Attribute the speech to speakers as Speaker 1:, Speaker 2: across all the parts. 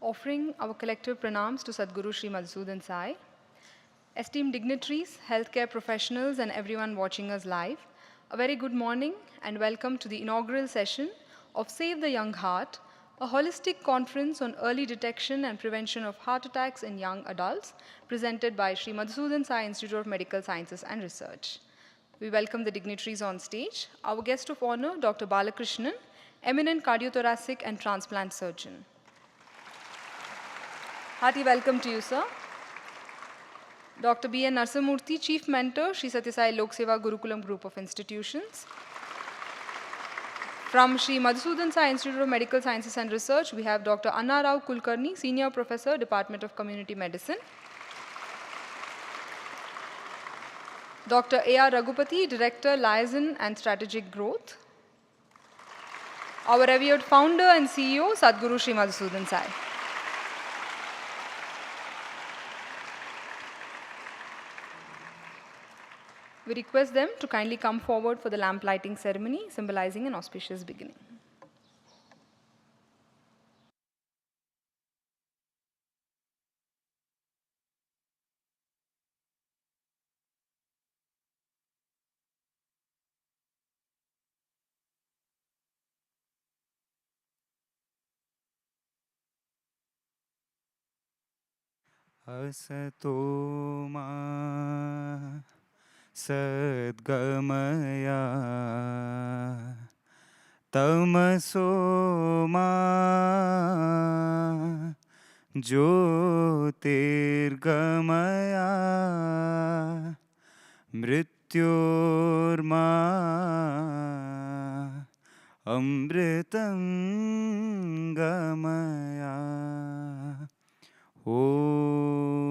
Speaker 1: offering our collective pranams to Sadguru Sri Madhusudan Sai. Esteemed dignitaries, healthcare professionals, and everyone watching us live, a very good morning and welcome to the inaugural session of Save the Young Heart, a holistic conference on early detection and prevention of heart attacks in young adults, presented by Sri Madhusudan Sai Institute of Medical Sciences and Research. We welcome the dignitaries on stage. Our guest of honor, Dr. Balakrishnan, eminent cardiothoracic and transplant surgeon. Hearty welcome to you, sir. Dr. B. N. Narsamurthy, Chief Mentor, Sri Sathya Sai Lok Seva Gurukulam Group of Institutions. From Sri Madhusudan Sai Institute of Medical Sciences and Research, we have Dr. Anna Rao Kulkarni, Senior Professor, Department of Community Medicine. Dr. A. R. Raghupati, Director, Liaison and Strategic Growth. Our revered founder and CEO, Sadguru Sri Madhusudan Sai. We request them to kindly come forward for the lamp lighting ceremony, symbolizing an auspicious beginning.
Speaker 2: Asato ma Sadgamaya Tamaso ma Jyotirgamaya Mrityorma Amritam Gamaya. Om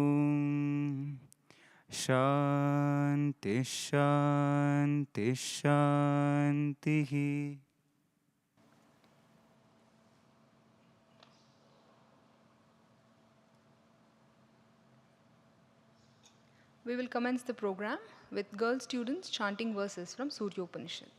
Speaker 2: Shanti Shanti Shanti.
Speaker 1: We will commence the program with girl students chanting verses from Surya Upanishad.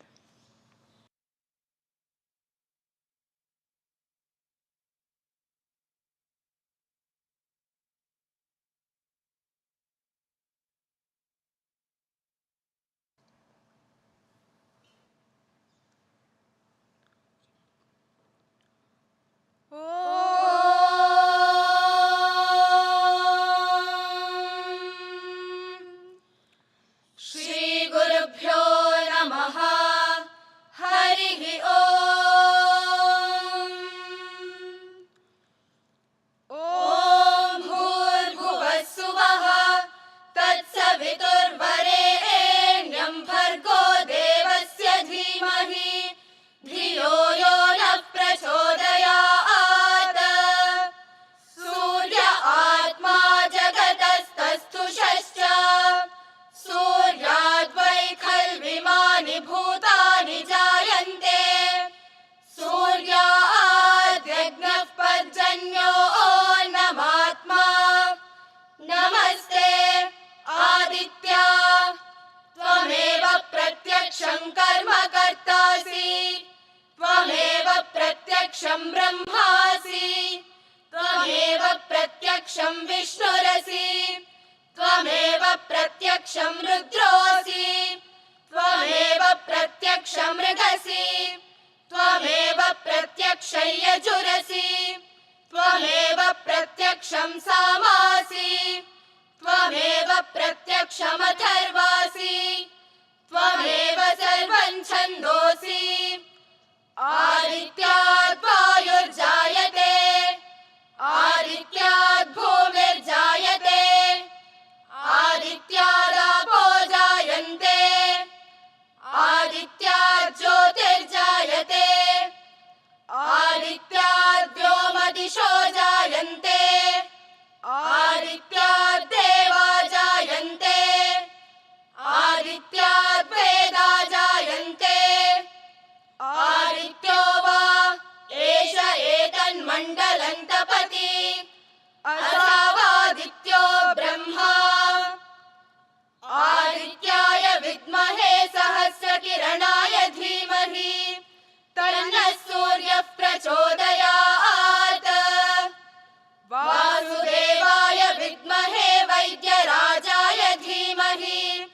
Speaker 3: धीमहि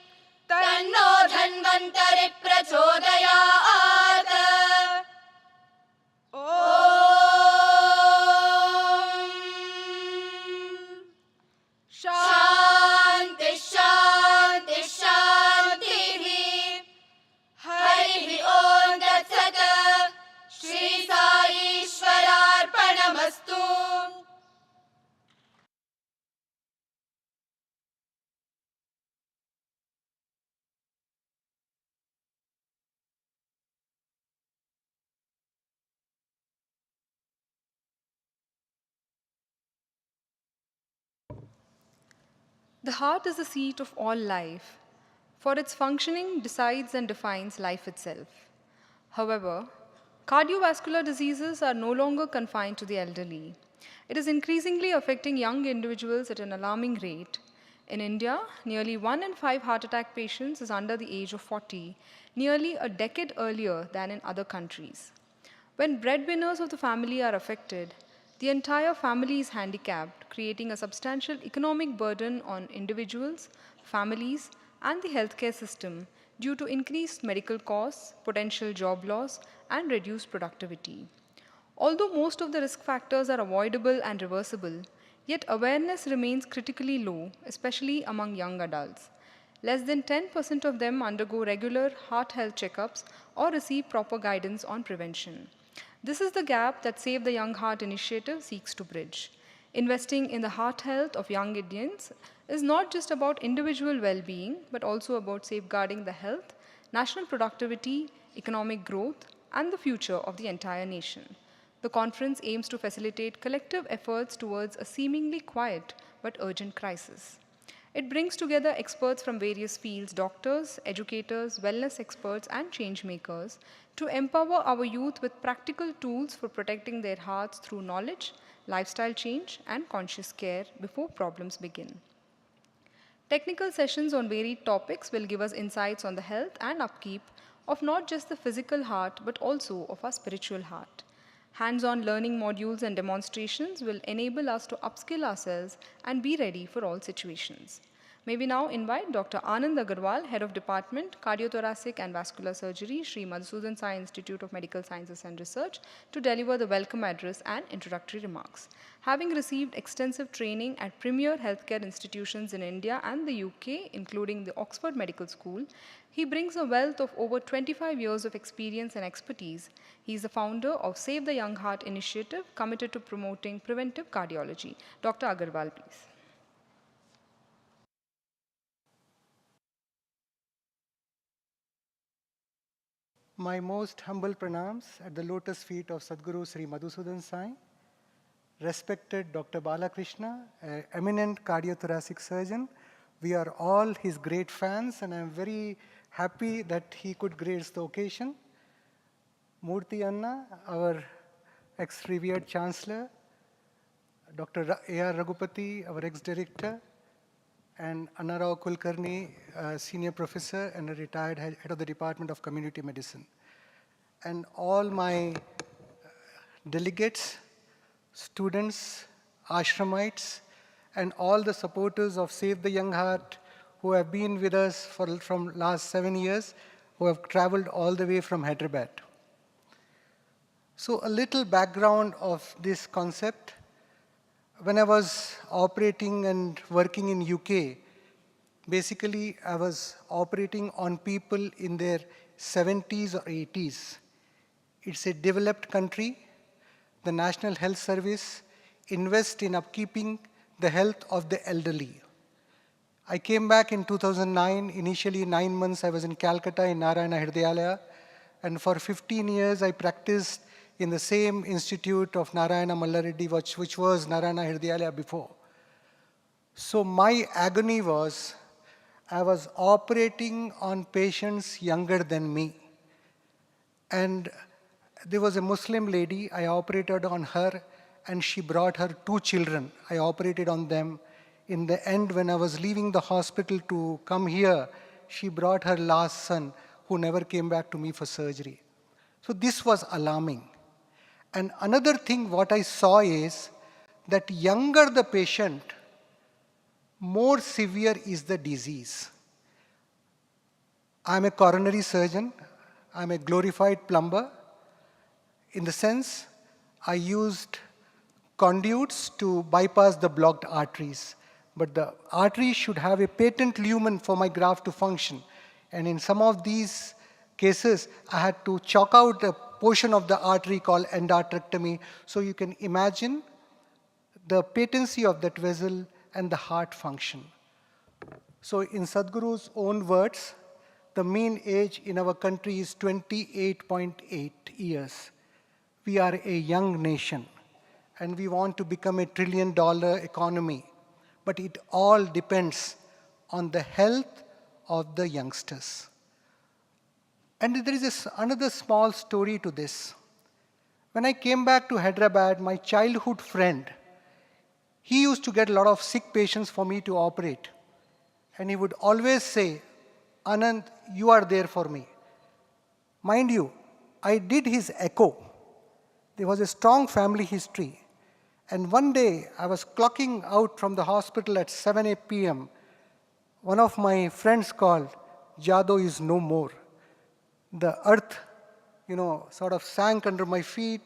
Speaker 3: तन्नो धन्वन्तरि प्रचोदयात्। ॐ शान्ति शान्ति शान्तिः। हरिः ॐ तत्सत्। Shri साईश्वरार्पणमस्तु।
Speaker 1: The heart is the seat of all life, for its functioning decides and defines life itself. However, cardiovascular diseases are no longer confined to the elderly. It is increasingly affecting young individuals at an alarming rate. In India, nearly 1 in 5 heart attack patients is under the age of 40, nearly a decade earlier than in other countries. When breadwinners of the family are affected, the entire family is handicapped, creating a substantial economic burden on individuals, families, and the healthcare system due to increased medical costs, potential job loss, and reduced productivity. Although most of the risk factors are avoidable and reversible, yet awareness remains critically low, especially among young adults. Less than 10% of them undergo regular heart health checkups or receive proper guidance on prevention. This is the gap that Save the Young Heart initiative seeks to bridge. Investing in the heart health of young Indians is not just about individual well being, but also about safeguarding the health, national productivity, economic growth, and the future of the entire nation. The conference aims to facilitate collective efforts towards a seemingly quiet but urgent crisis. It brings together experts from various fields, doctors, educators, wellness experts, and change makers to empower our youth with practical tools for protecting their hearts through knowledge, lifestyle change, and conscious care before problems begin. Technical sessions on varied topics will give us insights on the health and upkeep of not just the physical heart but also of our spiritual heart. Hands-on learning modules and demonstrations will enable us to upskill ourselves and be ready for all situations. May we now invite Dr. Anand Agarwal, Head of Department, Cardiothoracic and Vascular Surgery, Sri Madhusudan Sai Institute of Medical Sciences and Research, to deliver the welcome address and introductory remarks. Having received extensive training at premier healthcare institutions in India and the UK, including the Oxford Medical School, he brings a wealth of over 25 years of experience and expertise. He is the founder of Save the Young Heart initiative, committed to promoting preventive cardiology. Dr. Agarwal, please.
Speaker 4: My most humble pranams at the lotus feet of Sadguru Sri Madhusudan Sai, respected Dr. Balakrishna, an eminent cardiothoracic surgeon. We are all his great fans, and I'm very happy that he could grace the occasion. Murthy Anna, our ex-revered Chancellor, Dr. A.R. Raghupati, our ex-director, and Anna Rao Kulkarni, Senior Professor and a retired head of the Department of Community Medicine. And all my delegates, students, ashramites, and all the supporters of Save the Young Heart who have been with us from last 7 years, who have traveled all the way from Hyderabad. So a little background of this concept. When I was operating and working in UK, basically I was operating on people in their 70s or 80s. It's a developed country. The National Health Service invests in upkeeping the health of the elderly. I came back in 2009. Initially 9 months I was in Calcutta in Narayana Hridayalaya, and for 15 years I practiced in the same institute of Narayana Mallareddy, which was Narayana Hridayalaya before. So my agony was, I was operating on patients younger than me. And there was a Muslim lady, I operated on her, and she brought her 2 children. I operated on them. In the end, when I was leaving the hospital to come here, she brought her last son, who never came back to me for surgery. So this was alarming. And another thing what I saw is that younger the patient, more severe is the disease. I'm a coronary surgeon. I'm a glorified plumber. In the sense, I used conduits to bypass the blocked arteries. But the artery should have a patent lumen for my graft to function. And in some of these cases, I had to chalk out a portion of the artery called endarterectomy. So you can imagine the patency of that vessel and the heart function. So in Sadhguru's own words, the mean age in our country is 28.8 years. We are a young nation and we want to become a $1 trillion economy. But it all depends on the health of the youngsters. And there is another small story to this. When I came back to Hyderabad, my childhood friend, he used to get a lot of sick patients for me to operate. And he would always say, Anand, you are there for me. Mind you, I did his echo. There was a strong family history. And one day, I was clocking out from the hospital at 7 p.m. One of my friends called, Jado is no more. The earth, sort of sank under my feet.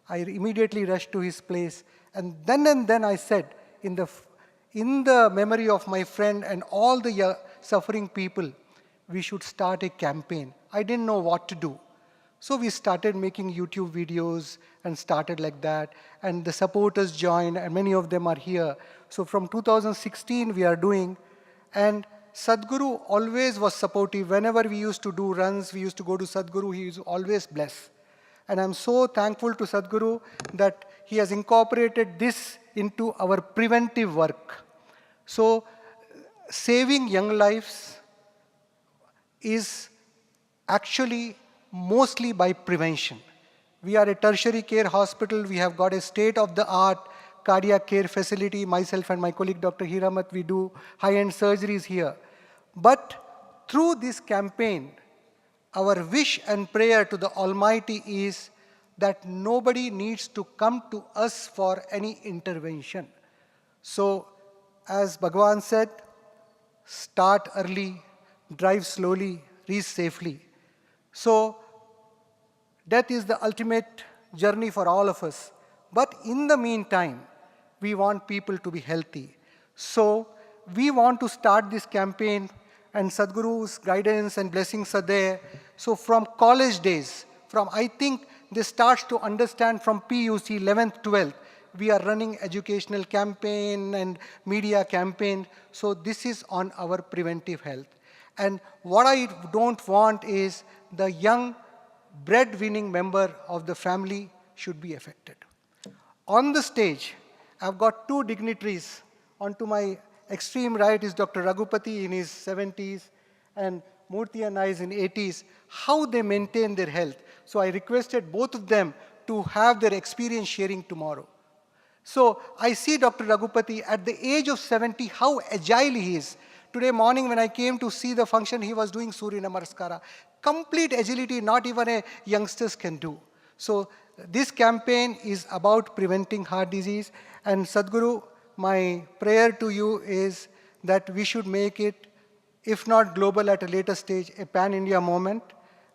Speaker 4: I immediately rushed to his place. And then I said, in the memory of my friend and all the suffering people, we should start a campaign. I didn't know what to do. So we started making YouTube videos and started like that. And the supporters joined, and many of them are here. So from 2016, we are doing. And Sadhguru always was supportive. Whenever we used to do runs, we used to go to Sadhguru, he used to always bless. And I'm so thankful to Sadhguru that he has incorporated this into our preventive work. So saving young lives is actually mostly by prevention. We are a tertiary care hospital. We have got a state-of-the-art cardiac care facility. Myself and my colleague Dr. Hiramat, we do high-end surgeries here. But through this campaign, our wish and prayer to the Almighty is that nobody needs to come to us for any intervention. So, as Bhagavan said, start early, drive slowly, reach safely. So, death is the ultimate journey for all of us. But in the meantime, we want people to be healthy. So, we want to start this campaign, and Sadhguru's guidance and blessings are there. So from college days, I think they start to understand from PUC, 11th, 12th, we are running educational campaign and media campaign. So this is on our preventive health. And what I don't want is the young breadwinning member of the family should be affected. On the stage, I've got two dignitaries. Onto my extreme right is Dr. Raghupati in his 70s and Murthy and I is in 80s. How they maintain their health. So I requested both of them to have their experience sharing tomorrow. So I see Dr. Raghupati at the age of 70, how agile he is. Today morning when I came to see the function, he was doing Surya Namaskara. Complete agility, not even a youngsters can do. So this campaign is about preventing heart disease. And Sadhguru, my prayer to you is that we should make it, if not global at a later stage, a pan-India moment.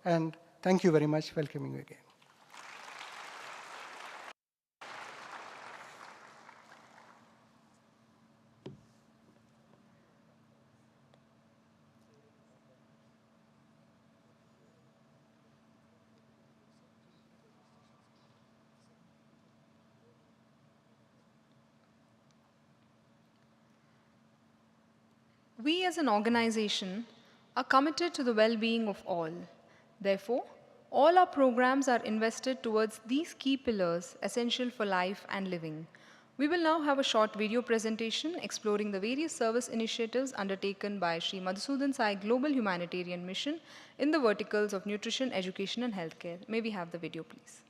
Speaker 4: And thank you very much for welcoming me again.
Speaker 1: We as an organization are committed to the well-being of all. Therefore, all our programs are invested towards these key pillars essential for life and living. We will now have a short video presentation exploring the various service initiatives undertaken by Sri Madhusudan Sai Global Humanitarian Mission in the verticals of nutrition, education and healthcare. May we have the video, please?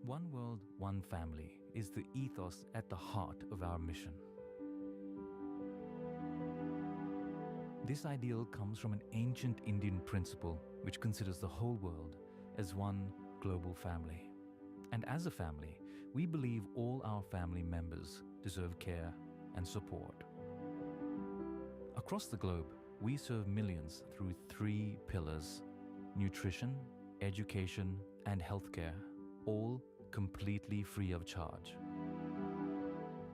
Speaker 5: One world, one family is the ethos at the heart of our mission. This ideal comes from an ancient Indian principle which considers the whole world as one global family. And as a family, we believe all our family members deserve care and support. Across the globe, we serve millions through 3 pillars: nutrition, education, and healthcare, all completely free of charge.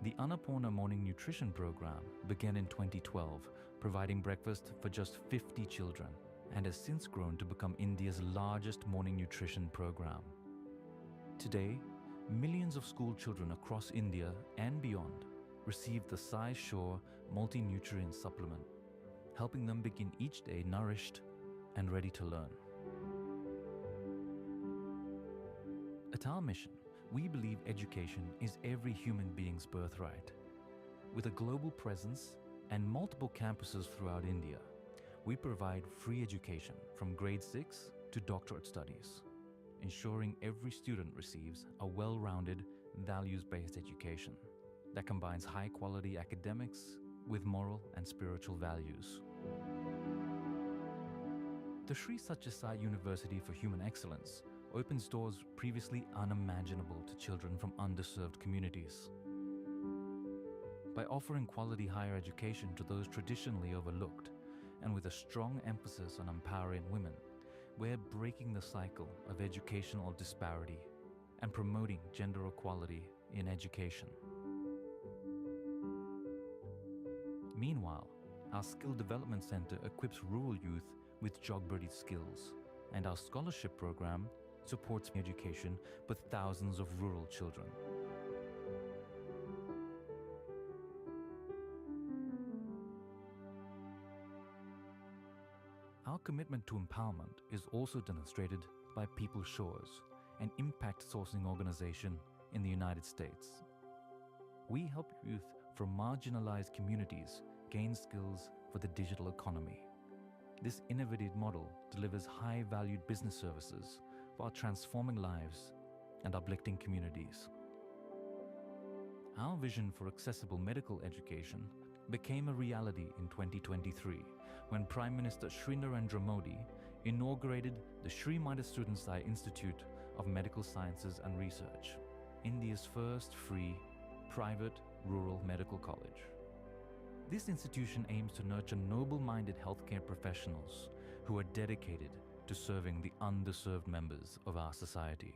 Speaker 5: The Annapurna Morning Nutrition Program began in 2012, providing breakfast for just 50 children, and has since grown to become India's largest morning nutrition program. Today, millions of school children across India and beyond receive the Sai Shore multi-nutrient supplement, helping them begin each day nourished and ready to learn. At our mission, we believe education is every human being's birthright. With a global presence and multiple campuses throughout India, we provide free education from grade 6 to doctorate studies, ensuring every student receives a well-rounded, values-based education that combines high-quality academics with moral and spiritual values. The Sri Sathya Sai University for Human Excellence opens doors previously unimaginable to children from underserved communities. By offering quality higher education to those traditionally overlooked, and with a strong emphasis on empowering women, we're breaking the cycle of educational disparity and promoting gender equality in education. Meanwhile, our Skill Development Center equips rural youth with job-ready skills, and our scholarship program supports education for thousands of rural children. Our commitment to empowerment is also demonstrated by People's Shores, an impact sourcing organization in the United States. We help youth from marginalized communities gain skills for the digital economy. This innovative model delivers high-valued business services while transforming lives and uplifting communities. Our vision for accessible medical education became a reality in 2023 when Prime Minister Shri Narendra Modi inaugurated the Shri Madhusudan Sai Institute of Medical Sciences and Research, India's first free, private, rural medical college. This institution aims to nurture noble-minded healthcare professionals who are dedicated to serving the underserved members of our society.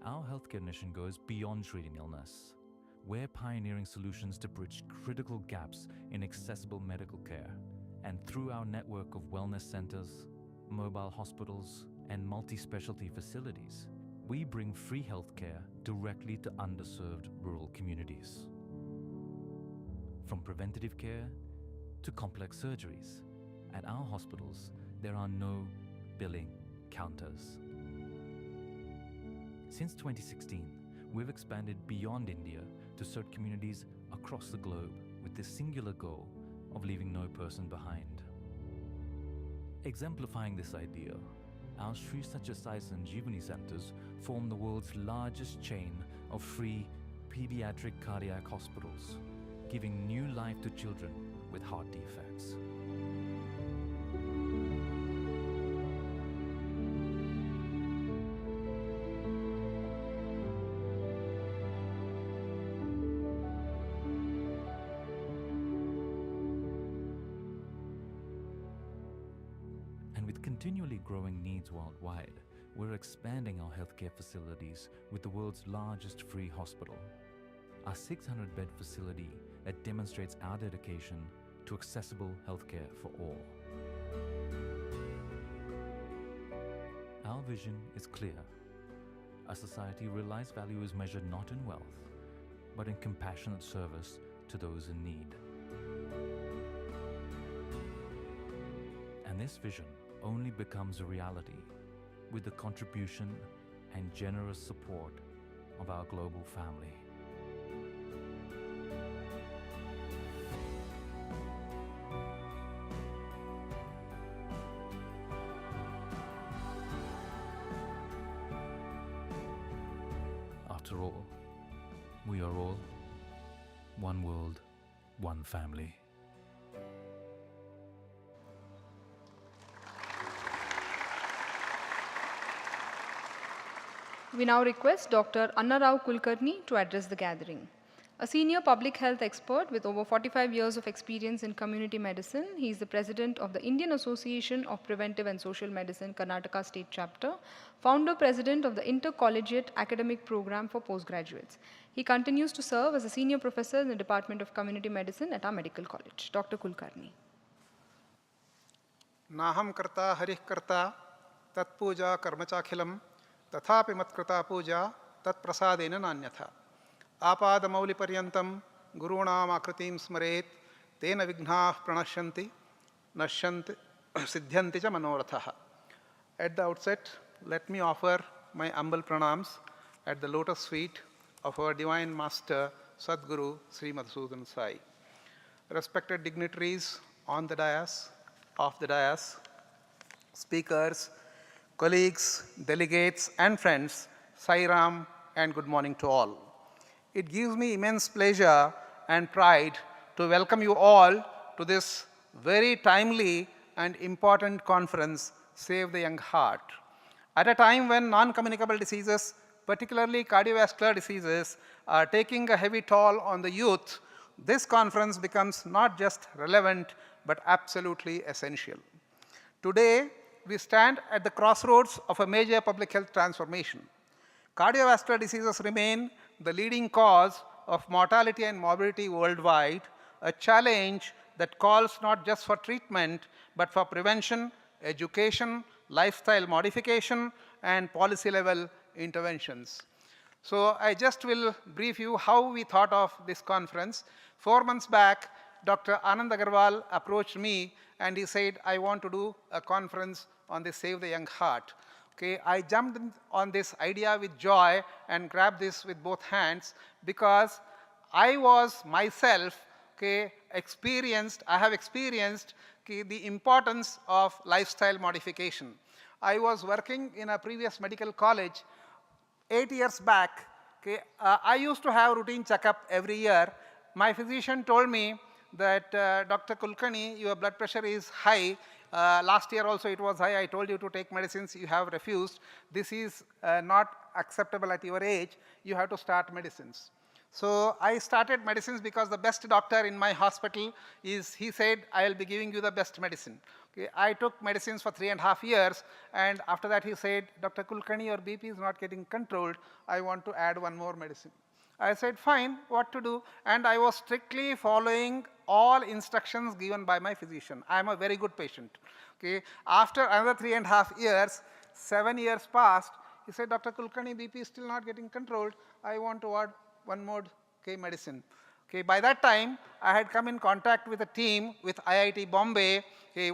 Speaker 5: Our healthcare mission goes beyond treating illness. We're pioneering solutions to bridge critical gaps in accessible medical care, and through our network of wellness centers, mobile hospitals, and multi-specialty facilities, we bring free healthcare directly to underserved rural communities. From preventative care to complex surgeries, at our hospitals, there are no billing counters. Since 2016, we've expanded beyond India to serve communities across the globe with the singular goal of leaving no person behind. Exemplifying this idea, our Sri Sathya Sai Sanjeevani centers form the world's largest chain of free pediatric cardiac hospitals, giving new life to children with heart defects. Continually growing needs worldwide, we're expanding our healthcare facilities with the world's largest free hospital, a 600-bed facility that demonstrates our dedication to accessible healthcare for all. Our vision is clear. A society where life's value is measured not in wealth, but in compassionate service to those in need. And this vision only becomes a reality with the contribution and generous support of our global family. After all, we are all one world, one family.
Speaker 1: We now request Dr. Anna Rao Kulkarni to address the gathering. A senior public health expert with over 45 years of experience in community medicine, he is the president of the Indian Association of Preventive and Social Medicine, Karnataka State Chapter, founder-president of the Intercollegiate Academic Program for Postgraduates. He continues to serve as a senior professor in the Department of Community Medicine at our medical college. Dr. Kulkarni.
Speaker 6: नाहं कर्ता हरिः कर्ता तत्पूजा कर्म चाखिलं तथापि मत्कृता पूजा तत्प्रसादेन नान्यथा आपादमौलिपर्यन्तं गुरूणाम् आकृतिं स्मरेत् तेन विघ्नाः प्रणश्यन्ति नश्यन्ति सिद्ध्यन्ति च मनोरथः. At the outset, let me offer my humble pranams at the lotus feet of our divine master Sadguru Sri Madhusudan Sai. Respected dignitaries on the dais, off the dais, speakers, colleagues, delegates, and friends, Sai Ram and good morning to all. It gives me immense pleasure and pride to welcome you all to this very timely and important conference, Save the Young Heart. At a time when non-communicable diseases, particularly cardiovascular diseases, are taking a heavy toll on the youth, this conference becomes not just relevant but absolutely essential. Today, we stand at the crossroads of a major public health transformation. Cardiovascular diseases remain the leading cause of mortality and morbidity worldwide, a challenge that calls not just for treatment, but for prevention, education, lifestyle modification, and policy-level interventions. So I just will brief you how we thought of this conference. 4 months back, Dr. Anand Agarwal approached me and he said, I want to do a conference on the Save the Young Heart. Okay, I jumped on this idea with joy and grabbed this with both hands because I was myself I have experienced the importance of lifestyle modification. I was working in a previous medical college 8 years back. I used to have routine checkup every year. My physician told me that Dr. Kulkarni, your blood pressure is high. Last year also it was high. I told you to take medicines. You have refused. This is not acceptable at your age. You have to start medicines. So I started medicines because the best doctor in my hospital he said, I will be giving you the best medicine. I took medicines for 3.5 years, and after that he said, Dr. Kulkarni, your BP is not getting controlled. I want to add one more medicine. I said, fine, what to do? And I was strictly following all instructions given by my physician. I am a very good patient. After another 3.5 years, 7 years passed, he said, Dr. Kulkarni, BP is still not getting controlled. I want to add one more medicine. By that time, I had come in contact with a team with IIT Bombay.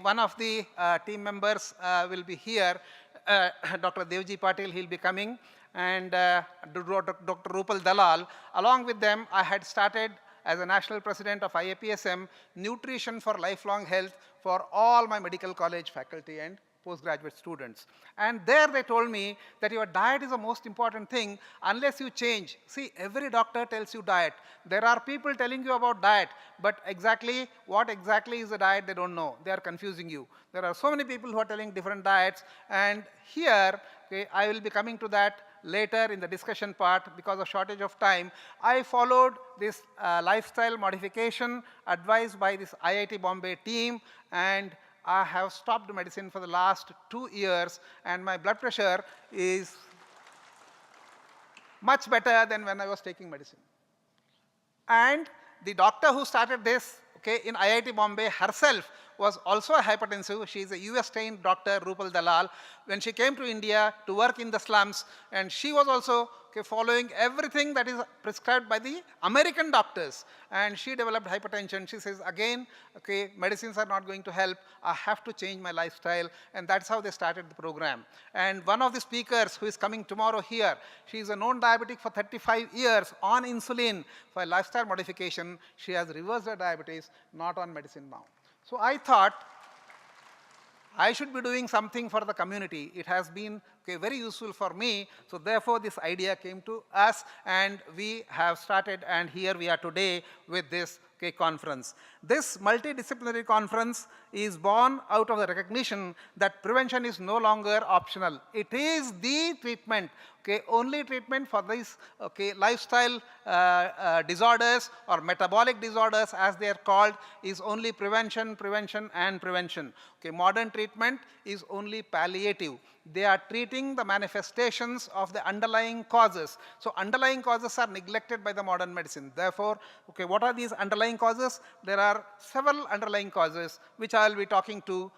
Speaker 6: One of the team members will be here, Dr. Devji Patil, he'll be coming, and Dr. Rupal Dalal. Along with them, I had started as a national president of IAPSM, Nutrition for Lifelong Health for all my medical college faculty and postgraduate students. And there they told me that your diet is the most important thing unless you change. See, every doctor tells you diet. There are people telling you about diet, but what exactly is the diet, they don't know. They are confusing you. There are so many people who are telling different diets, and here, I will be coming to that later in the discussion part because of shortage of time. I followed this lifestyle modification advised by this IIT Bombay team, and I have stopped medicine for the last 2 years, and my blood pressure is much better than when I was taking medicine. And the doctor who started this in IIT Bombay herself was also a hypertensive. She is a US-trained doctor, Rupal Dalal. When she came to India to work in the slums, and she was also following everything that is prescribed by the American doctors, and she developed hypertension. She says, again, medicines are not going to help. I have to change my lifestyle, and that's how they started the program. And one of the speakers who is coming tomorrow here, she is a known diabetic for 35 years on insulin for lifestyle modification. She has reversed her diabetes, not on medicine now. So I thought I should be doing something for the community. It has been okay, very useful for me. So therefore, this idea came to us, and we have started, and here we are today with this conference. This multidisciplinary conference is born out of the recognition that prevention is no longer optional. It is the treatment, only treatment for these lifestyle disorders or metabolic disorders, as they are called, is only prevention, prevention, and prevention. Modern treatment is only palliative. They are treating the manifestations of the underlying causes. So underlying causes are neglected by the modern medicine. Therefore, what are these underlying causes? There are several underlying causes which I will be talking to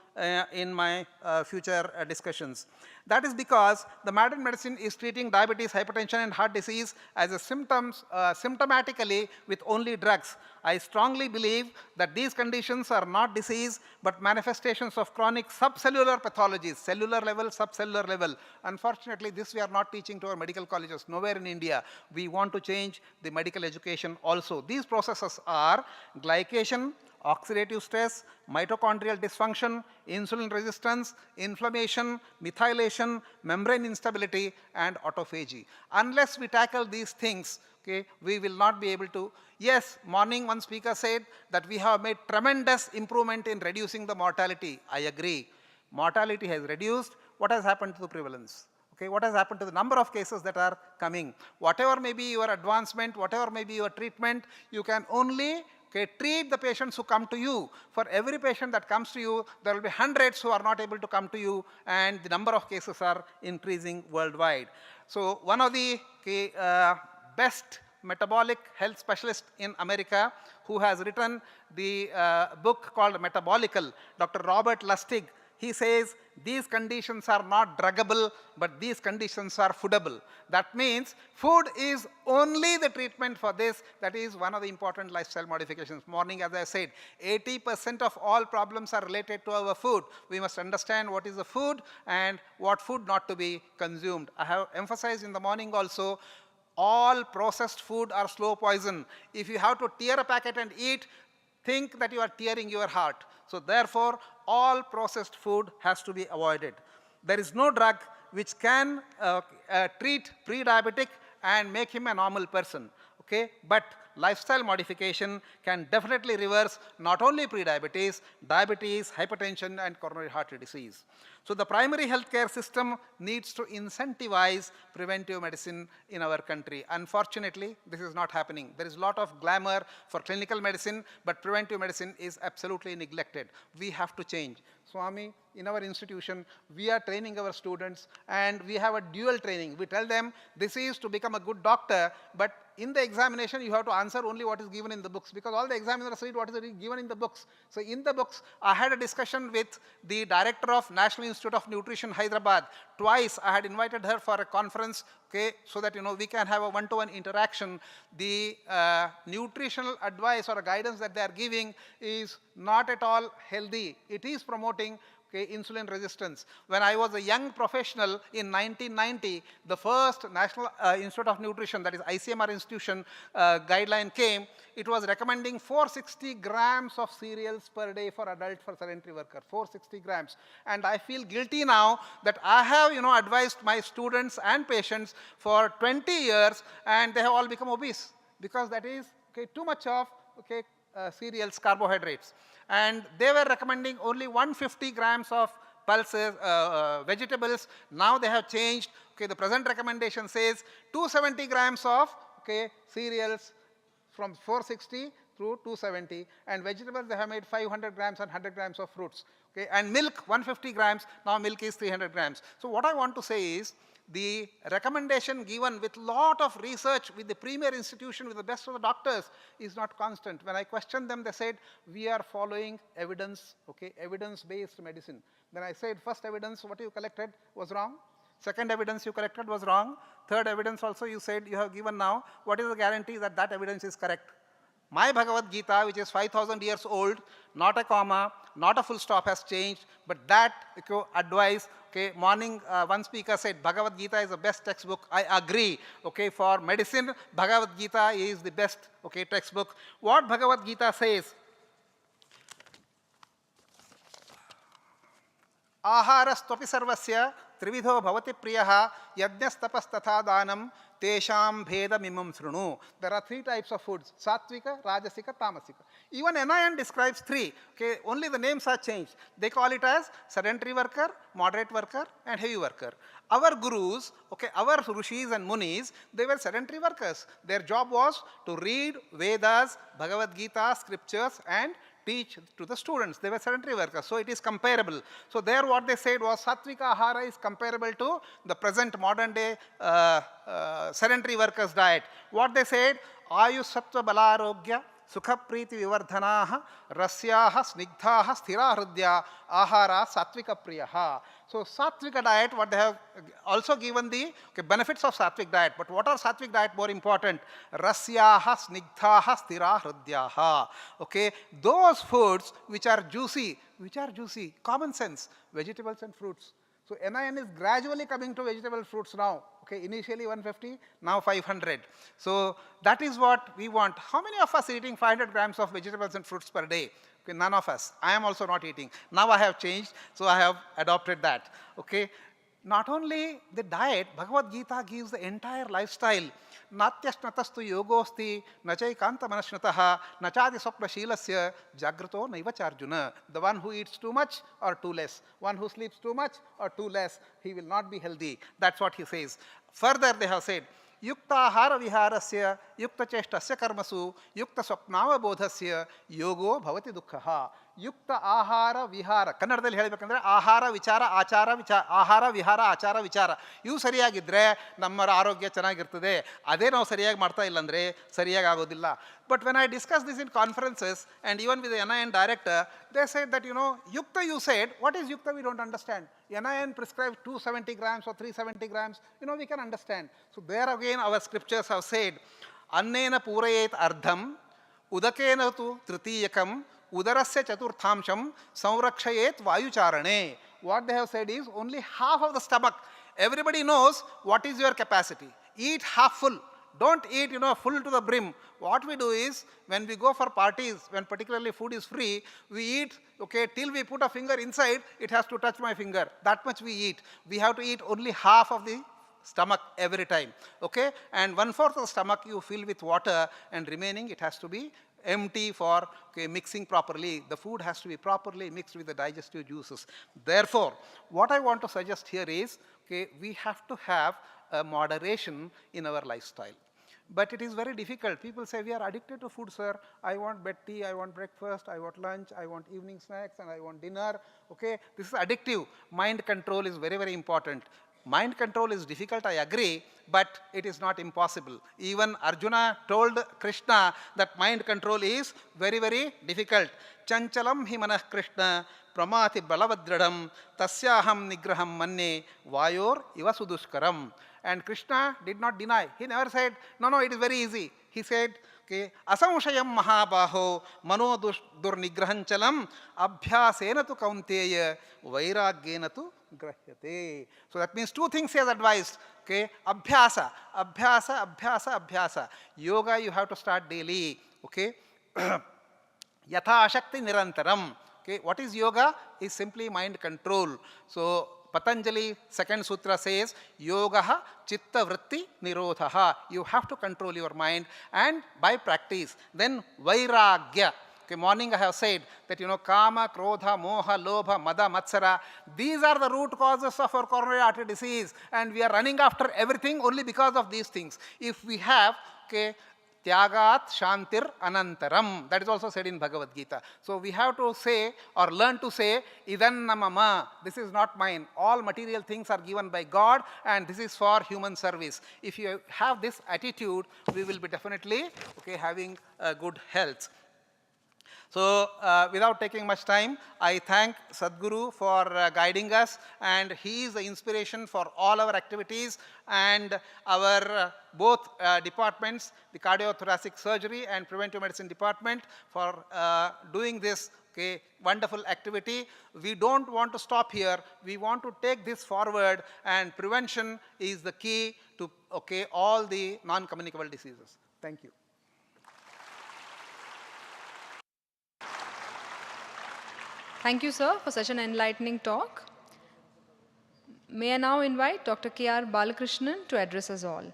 Speaker 6: in my future discussions. That is because the modern medicine is treating diabetes, hypertension, and heart disease as a symptomatically with only drugs. I strongly believe that these conditions are not disease but manifestations of chronic subcellular pathologies, cellular level, subcellular level. Unfortunately, this we are not teaching to our medical colleges, nowhere in India. We want to change the medical education also. These processes are glycation, oxidative stress, mitochondrial dysfunction, insulin resistance, inflammation, methylation, membrane instability, and autophagy. Unless we tackle these things, we will not be able to. Yes, morning one speaker said that we have made tremendous improvement in reducing the mortality. I agree. Mortality has reduced. What has happened to the prevalence? What has happened to the number of cases that are coming? Whatever may be your advancement, whatever may be your treatment, you can only treat the patients who come to you. For every patient that comes to you, there will be hundreds who are not able to come to you, and the number of cases are increasing worldwide. So one of the best metabolic health specialists in America, who has written the book called Metabolical, Dr. Robert Lustig, he says these conditions are not druggable, but these conditions are foodable. That means food is only the treatment for this. That is one of the important lifestyle modifications. Morning, as I said, 80% of all problems are related to our food. We must understand what is the food and what food not to be consumed. I have emphasized in the morning also, all processed food are slow poison. If you have to tear a packet and eat, think that you are tearing your heart. So therefore, all processed food has to be avoided. There is no drug which can treat pre-diabetic and make him a normal person. But lifestyle modification can definitely reverse not only pre-diabetes, diabetes, hypertension, and coronary heart disease. So the primary healthcare system needs to incentivize preventive medicine in our country. Unfortunately, this is not happening. There is a lot of glamour for clinical medicine, but preventive medicine is absolutely neglected. We have to change. Swami, in our institution, we are training our students, and we have a dual training. We tell them this is to become a good doctor, but in the examination, you have to answer only what is given in the books, because all the examiners read what is given in the books. So in the books, I had a discussion with the director of National Institute of Nutrition, Hyderabad. Twice I had invited her for a conference, so that we can have a one-to-one interaction. The nutritional advice or guidance that they are giving is not at all healthy. It is promoting insulin resistance. When I was a young professional in 1990, the first National Institute of Nutrition, that is ICMR institution, guideline came. It was recommending 460 grams of cereals per day for adult, for sedentary worker, 460 grams. And I feel guilty now that I have advised my students and patients for 20 years, and they have all become obese, because that is too much of cereals, carbohydrates. And they were recommending only 150 grams of pulses, vegetables. Now they have changed. The present recommendation says 270 grams of cereals, from 460 through 270. And vegetables, they have made 500 grams and 100 grams of fruits. And milk, 150 grams. Now milk is 300 grams. So what I want to say is, the recommendation given with lot of research with the premier institution, with the best of the doctors, is not constant. When I questioned them, they said, we are following evidence, evidence-based medicine. Then I said, first evidence, what you collected was wrong. Second evidence you collected was wrong. Third evidence also you said you have given now. What is the guarantee that that evidence is correct? My Bhagavad Gita, which is 5,000 years old, not a comma, not a full stop has changed, but that advice, morning one speaker said Bhagavad Gita is the best textbook. I agree. For medicine, Bhagavad Gita is the best textbook. What Bhagavad Gita says? Aharastopi sarvasya त्रिविधो भवति प्रियः यज्ञस्तपस्तथा दानं तेषां भेदमिमं शृणु. There are three types of foods: Satvika, Rajasika, Tamasika. Even NIN describes three. Okay, only the names are changed. They call it as sedentary worker, moderate worker, and heavy worker. Our gurus, okay, our rishis and munis, they were sedentary workers. Their job was to read Vedas, Bhagavad Gita, scriptures, and teach to the students. They were sedentary workers, so it is comparable. So there what they said was Satvika Ahara is comparable to the present modern day sedentary workers diet. What they said, Ayush Sattva Balarogya Sukha Priti Vivardhanaha Rasyaha Snigdhaha Sthira Hrudya Ahara Satvika Priyaha. So Satvika diet, what they have also given the benefits of Satvik diet. But what are Satvik diet more important? Rasyaha Snigdhaha Sthira Hrudyaha. Okay, those foods which are juicy, common sense, vegetables and fruits. So NIN is gradually coming to vegetable fruits now. Okay, initially 150, now 500. So that is what we want. How many of us are eating 500 grams of vegetables and fruits per day? Okay, none of us. I am also not eating. Now I have changed, so I have adopted that. Okay. Not only the diet, Bhagavad Gita gives the entire lifestyle. Natyashnatastu yogosti, nachaikanta manashnataha, nachadi swapna shilasya, jagrato naivacharjuna. The one who eats too much or too less, one who sleeps too much or too less, he will not be healthy. That's what he says. Further they have said, Yukta ahara viharasya, yukta cheshtasya karmasu, yukta swapnava bodhasya, yogo bhavati dukkhaha. ಯುಕ್ತ ಆಹಾರ ವಿಹಾರ, ಕನ್ನಡದಲ್ಲಿ ಹೇಳಬೇಕಂದ್ರೆ ಆಹಾರ ವಿಚಾರ ಆಚಾರ ಆಹಾರ ವಿಹಾರ ಆಚಾರ ವಿಚಾರ ಇವು ಸರಿಯಾಗಿದ್ದರೆ ನಮ್ಮ ಆರೋಗ್ಯ ಚೆನ್ನಾಗಿರ್ತದೆ. ಅದೇ ನಾವು ಸರಿಯಾಗಿ ಮಾಡ್ತಾ ಇಲ್ಲಂದರೆ ಸರಿಯಾಗಿ ಆಗೋದಿಲ್ಲ. But when I discuss this in conferences and even with NIN director, they said that yukta you said, what is yukta we don't understand. NIN prescribes 270 grams or 370 grams, we can understand. So there again our scriptures have said, annena purayet ardham, udakena tu tritiyakam, udarasya chaturthamsham samrakshayet vayucharane. What they have said is only half of the stomach. Everybody knows what is your capacity. Eat half full. Don't eat, full to the brim. What we do is, when we go for parties, when particularly food is free, we eat, till we put a finger inside, it has to touch my finger. That much we eat. We have to eat only half of the stomach every time. Okay? And 1/4 of the stomach you fill with water, and remaining it has to be empty for mixing properly. The food has to be properly mixed with the digestive juices. Therefore, what I want to suggest here is, we have to have a moderation in our lifestyle. But it is very difficult. People say, we are addicted to food, sir. I want bed tea, I want breakfast, I want lunch, I want evening snacks, and I want dinner. Okay, this is addictive. Mind control is very, very important. Mind control is difficult, I agree, but it is not impossible. Even Arjuna told Krishna that mind control is very, very difficult. Chanchalam hi manah Krishna pramati balavadradam tasyaham nigraham manne vayor iva sudushkaram. And Krishna did not deny. He never said, no, it is very easy. He said, asamshayam mahabaho mano durnigrahanchalam abhyasena tu kaunteya vairagyena tu grahyate. So that means two things he has advised. Abhyasa. Yoga you have to start daily. Yatha ashakti nirantaram. What is yoga? Is simply mind control. So Patanjali second sutra says, yogaha chitta vritti nirodhaha. You have to control your mind, and by practice. Then vairagya. Morning I have said that kama, krodha, moha, lobha, mada, matsara, these are the root causes of our coronary artery disease, and we are running after everything only because of these things. If we have Tyagat Shantir Anantaram. That is also said in Bhagavad Gita. So we have to say or learn to say, Idanna mama, this is not mine. All material things are given by God, and this is for human service. If you have this attitude, we will be definitely having good health. So without taking much time, I thank Sadguru for guiding us, and he is the inspiration for all our activities, and our both departments, the cardiothoracic surgery and preventive medicine department, for doing this wonderful activity. We don't want to stop here. We want to take this forward, and prevention is the key to all the non-communicable diseases. Thank you.
Speaker 1: Thank you, sir, for such an enlightening talk. May I now invite Dr. K.R. Balakrishnan to address us all.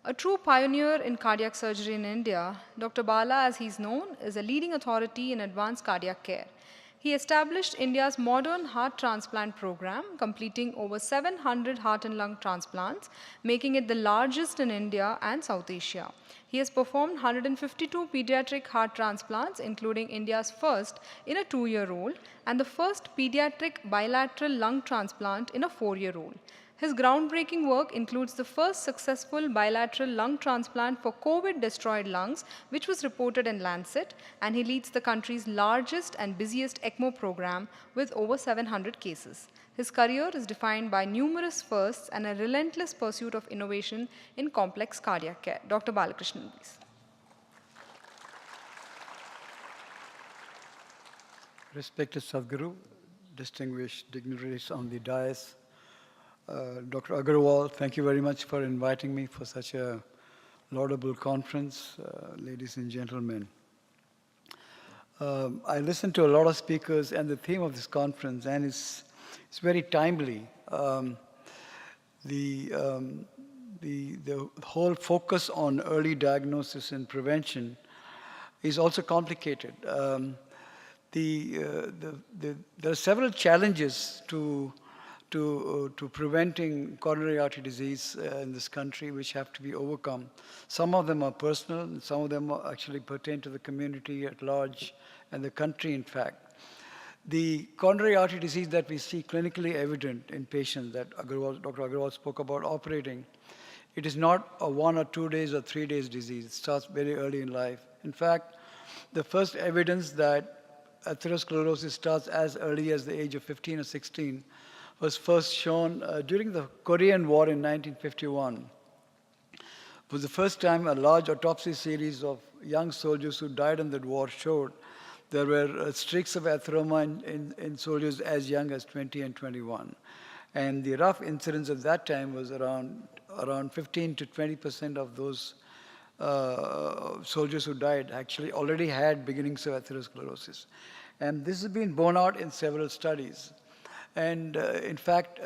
Speaker 1: A true pioneer in cardiac surgery in India, Dr. Bala, as he is known, is a leading authority in advanced cardiac care. He established India's modern heart transplant program, completing over 700 heart and lung transplants, making it the largest in India and South Asia. He has performed 152 pediatric heart transplants, including India's first in a 2-year-old and the first pediatric bilateral lung transplant in a 4-year-old. His groundbreaking work includes the first successful bilateral lung transplant for COVID-destroyed lungs, which was reported in Lancet, and he leads the country's largest and busiest ECMO program with over 700 cases. His career is defined by numerous firsts and a relentless pursuit of innovation in complex cardiac care. Dr. Balakrishnan, please.
Speaker 7: Respected Sadguru, distinguished dignitaries on the dais, Dr. Agarwal, thank you very much for inviting me for such a laudable conference, ladies and gentlemen. I listened to a lot of speakers and the theme of this conference, and it's very timely. The whole focus on early diagnosis and prevention is also complicated. There are several challenges to preventing coronary artery disease in this country which have to be overcome. Some of them are personal, and some of them actually pertain to the community at large and the country, in fact. The coronary artery disease that we see clinically evident in patients that Dr. Agarwal spoke about operating, it is not a 1 or 2 days or 3 days disease. It starts very early in life. In fact, the first evidence that atherosclerosis starts as early as the age of 15 or 16 was first shown during the Korean War in 1951. It was the first time a large autopsy series of young soldiers who died in that war showed there were streaks of atheroma in soldiers as young as 20 and 21. And the rough incidence at that time was around 15 to 20% of those soldiers who died actually already had beginnings of atherosclerosis. And this has been borne out in several studies. And in fact,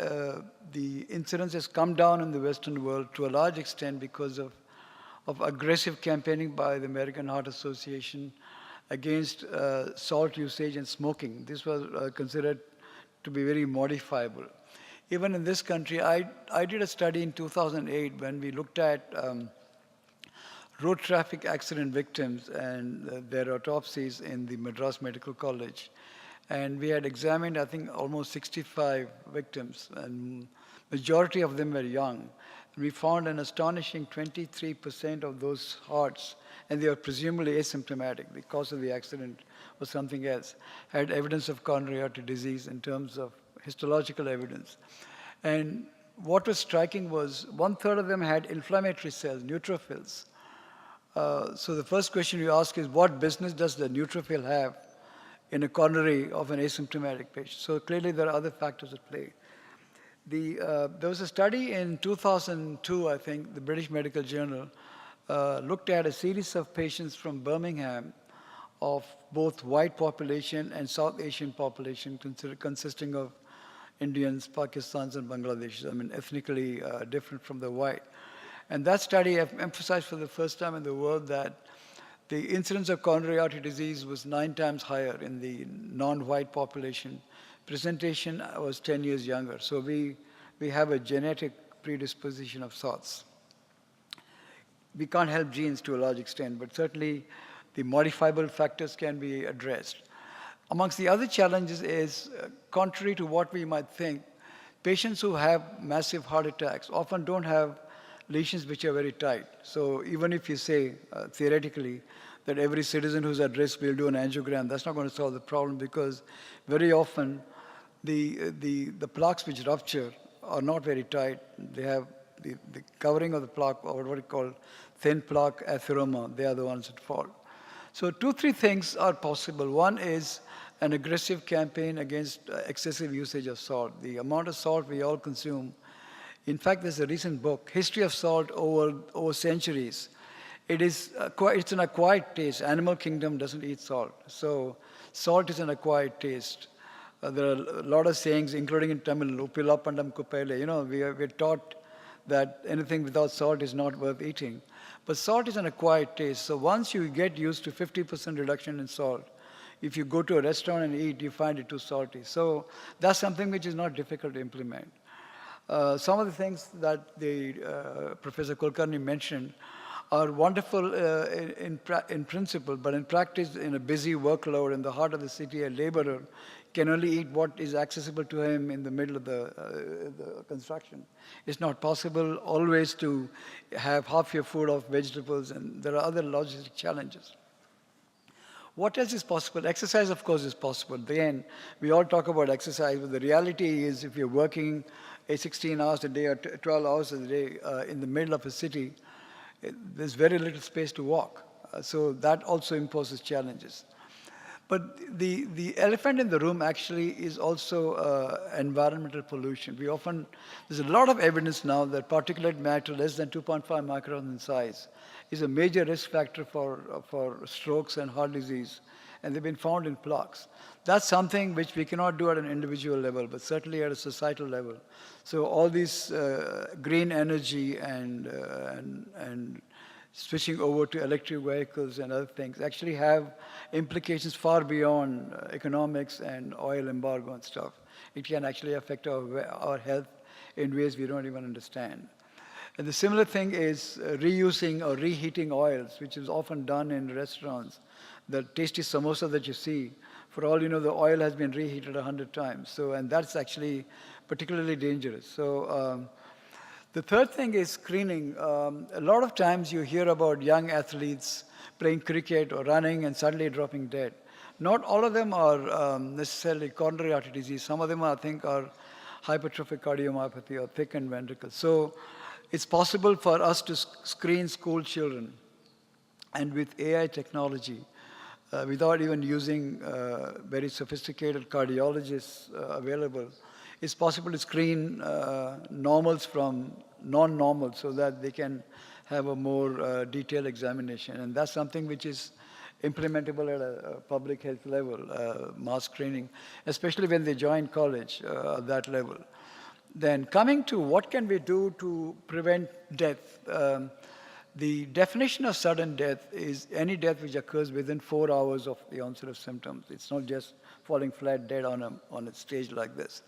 Speaker 7: the incidence has come down in the Western world to a large extent because of aggressive campaigning by the American Heart Association against salt usage and smoking. This was considered to be very modifiable. Even in this country, I did a study in 2008 when we looked at road traffic accident victims and their autopsies in the Madras Medical College. And we had examined, I think, almost 65 victims, and majority of them were young. And we found an astonishing 23% of those hearts, and they were presumably asymptomatic. The cause of the accident was something else, had evidence of coronary artery disease in terms of histological evidence. And what was striking was 1/3 of them had inflammatory cells, neutrophils. So the first question you ask is, what business does the neutrophil have in a coronary of an asymptomatic patient? So clearly there are other factors at play. There was a study in 2002, I think, the British Medical Journal looked at a series of patients from Birmingham of both white population and South Asian population consisting of Indians, Pakistans, and Bangladeshis, I mean, ethnically different from the white. And that study emphasized for the first time in the world that the incidence of coronary artery disease was 9 times higher in the non-white population. Presentation was 10 years younger. So we have a genetic predisposition of sorts. We can't help genes to a large extent, but certainly the modifiable factors can be addressed. Amongst the other challenges is, contrary to what we might think, patients who have massive heart attacks often don't have lesions which are very tight. So even if you say, theoretically, that every citizen who's at risk will do an angiogram, that's not going to solve the problem, because very often the plaques which rupture are not very tight. They have the covering of the plaque, or what we call thin plaque atheroma, they are the ones that fall. So 2-3 things are possible. One is an aggressive campaign against excessive usage of salt. The amount of salt we all consume. In fact, there's a recent book, History of Salt over Centuries. It's an acquired taste. Animal kingdom doesn't eat salt. So salt is an acquired taste. There are a lot of sayings, including in Tamil, Uppilapandam Kuppele. We're taught that anything without salt is not worth eating. But salt is an acquired taste. So once you get used to 50% reduction in salt, if you go to a restaurant and eat, you find it too salty. So that's something which is not difficult to implement. Some of the things that Professor Kulkarni mentioned are wonderful in principle, but in practice, in a busy workload in the heart of the city, a laborer can only eat what is accessible to him in the middle of the construction. It's not possible always to have half your food of vegetables, and there are other logistic challenges. What else is possible? Exercise, of course, is possible. Again, we all talk about exercise, but the reality is if you're working 16 hours a day or 12 hours a day in the middle of a city, there's very little space to walk. So that also imposes challenges. But the elephant in the room actually is also environmental pollution. There's a lot of evidence now that particulate matter less than 2.5 microns in size is a major risk factor for strokes and heart disease, and they've been found in plaques. That's something which we cannot do at an individual level, but certainly at a societal level. So all these green energy and switching over to electric vehicles and other things actually have implications far beyond economics and oil embargo and stuff. It can actually affect our health in ways we don't even understand. And the similar thing is reusing or reheating oils, which is often done in restaurants. The tasty samosa that you see, for all you know, the oil has been reheated 100 times. And that's actually particularly dangerous. So the third thing is screening. A lot of times you hear about young athletes playing cricket or running and suddenly dropping dead. Not all of them are necessarily coronary artery disease. Some of them, I think, are hypertrophic cardiomyopathy or thickened ventricles. So it's possible for us to screen school children, and with AI technology, without even using very sophisticated cardiologists available, it's possible to screen normals from non-normals so that they can have a more detailed examination. And that's something which is implementable at a public health level, mass screening, especially when they join college at that level. Then coming to what can we do to prevent death, the definition of sudden death is any death which occurs within 4 hours of the onset of symptoms. It's not just falling flat dead on a stage like this.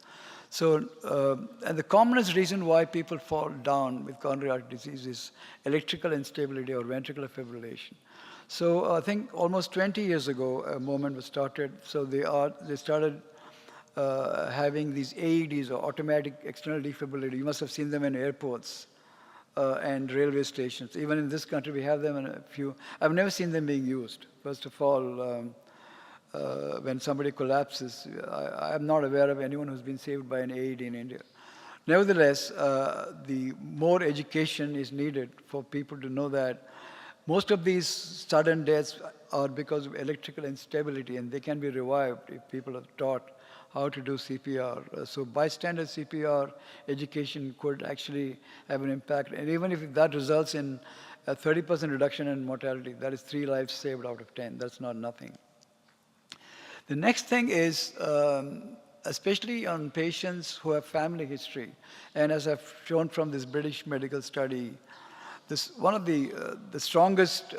Speaker 7: So, and the commonest reason why people fall down with coronary artery disease is electrical instability or ventricular fibrillation. So I think almost 20 years ago, a movement was started. So they started having these AEDs or automatic external defibrillator. You must have seen them in airports and railway stations. Even in this country, we have them in a few. I've never seen them being used. First of all, when somebody collapses, I'm not aware of anyone who's been saved by an AED in India. Nevertheless, the more education is needed for people to know that most of these sudden deaths are because of electrical instability, and they can be revived if people are taught how to do CPR. So bystander CPR education could actually have an impact. And even if that results in a 30% reduction in mortality, that is 3 lives saved out of 10. That's not nothing. The next thing is, especially on patients who have family history, and as I've shown from this British medical study, one of the strongest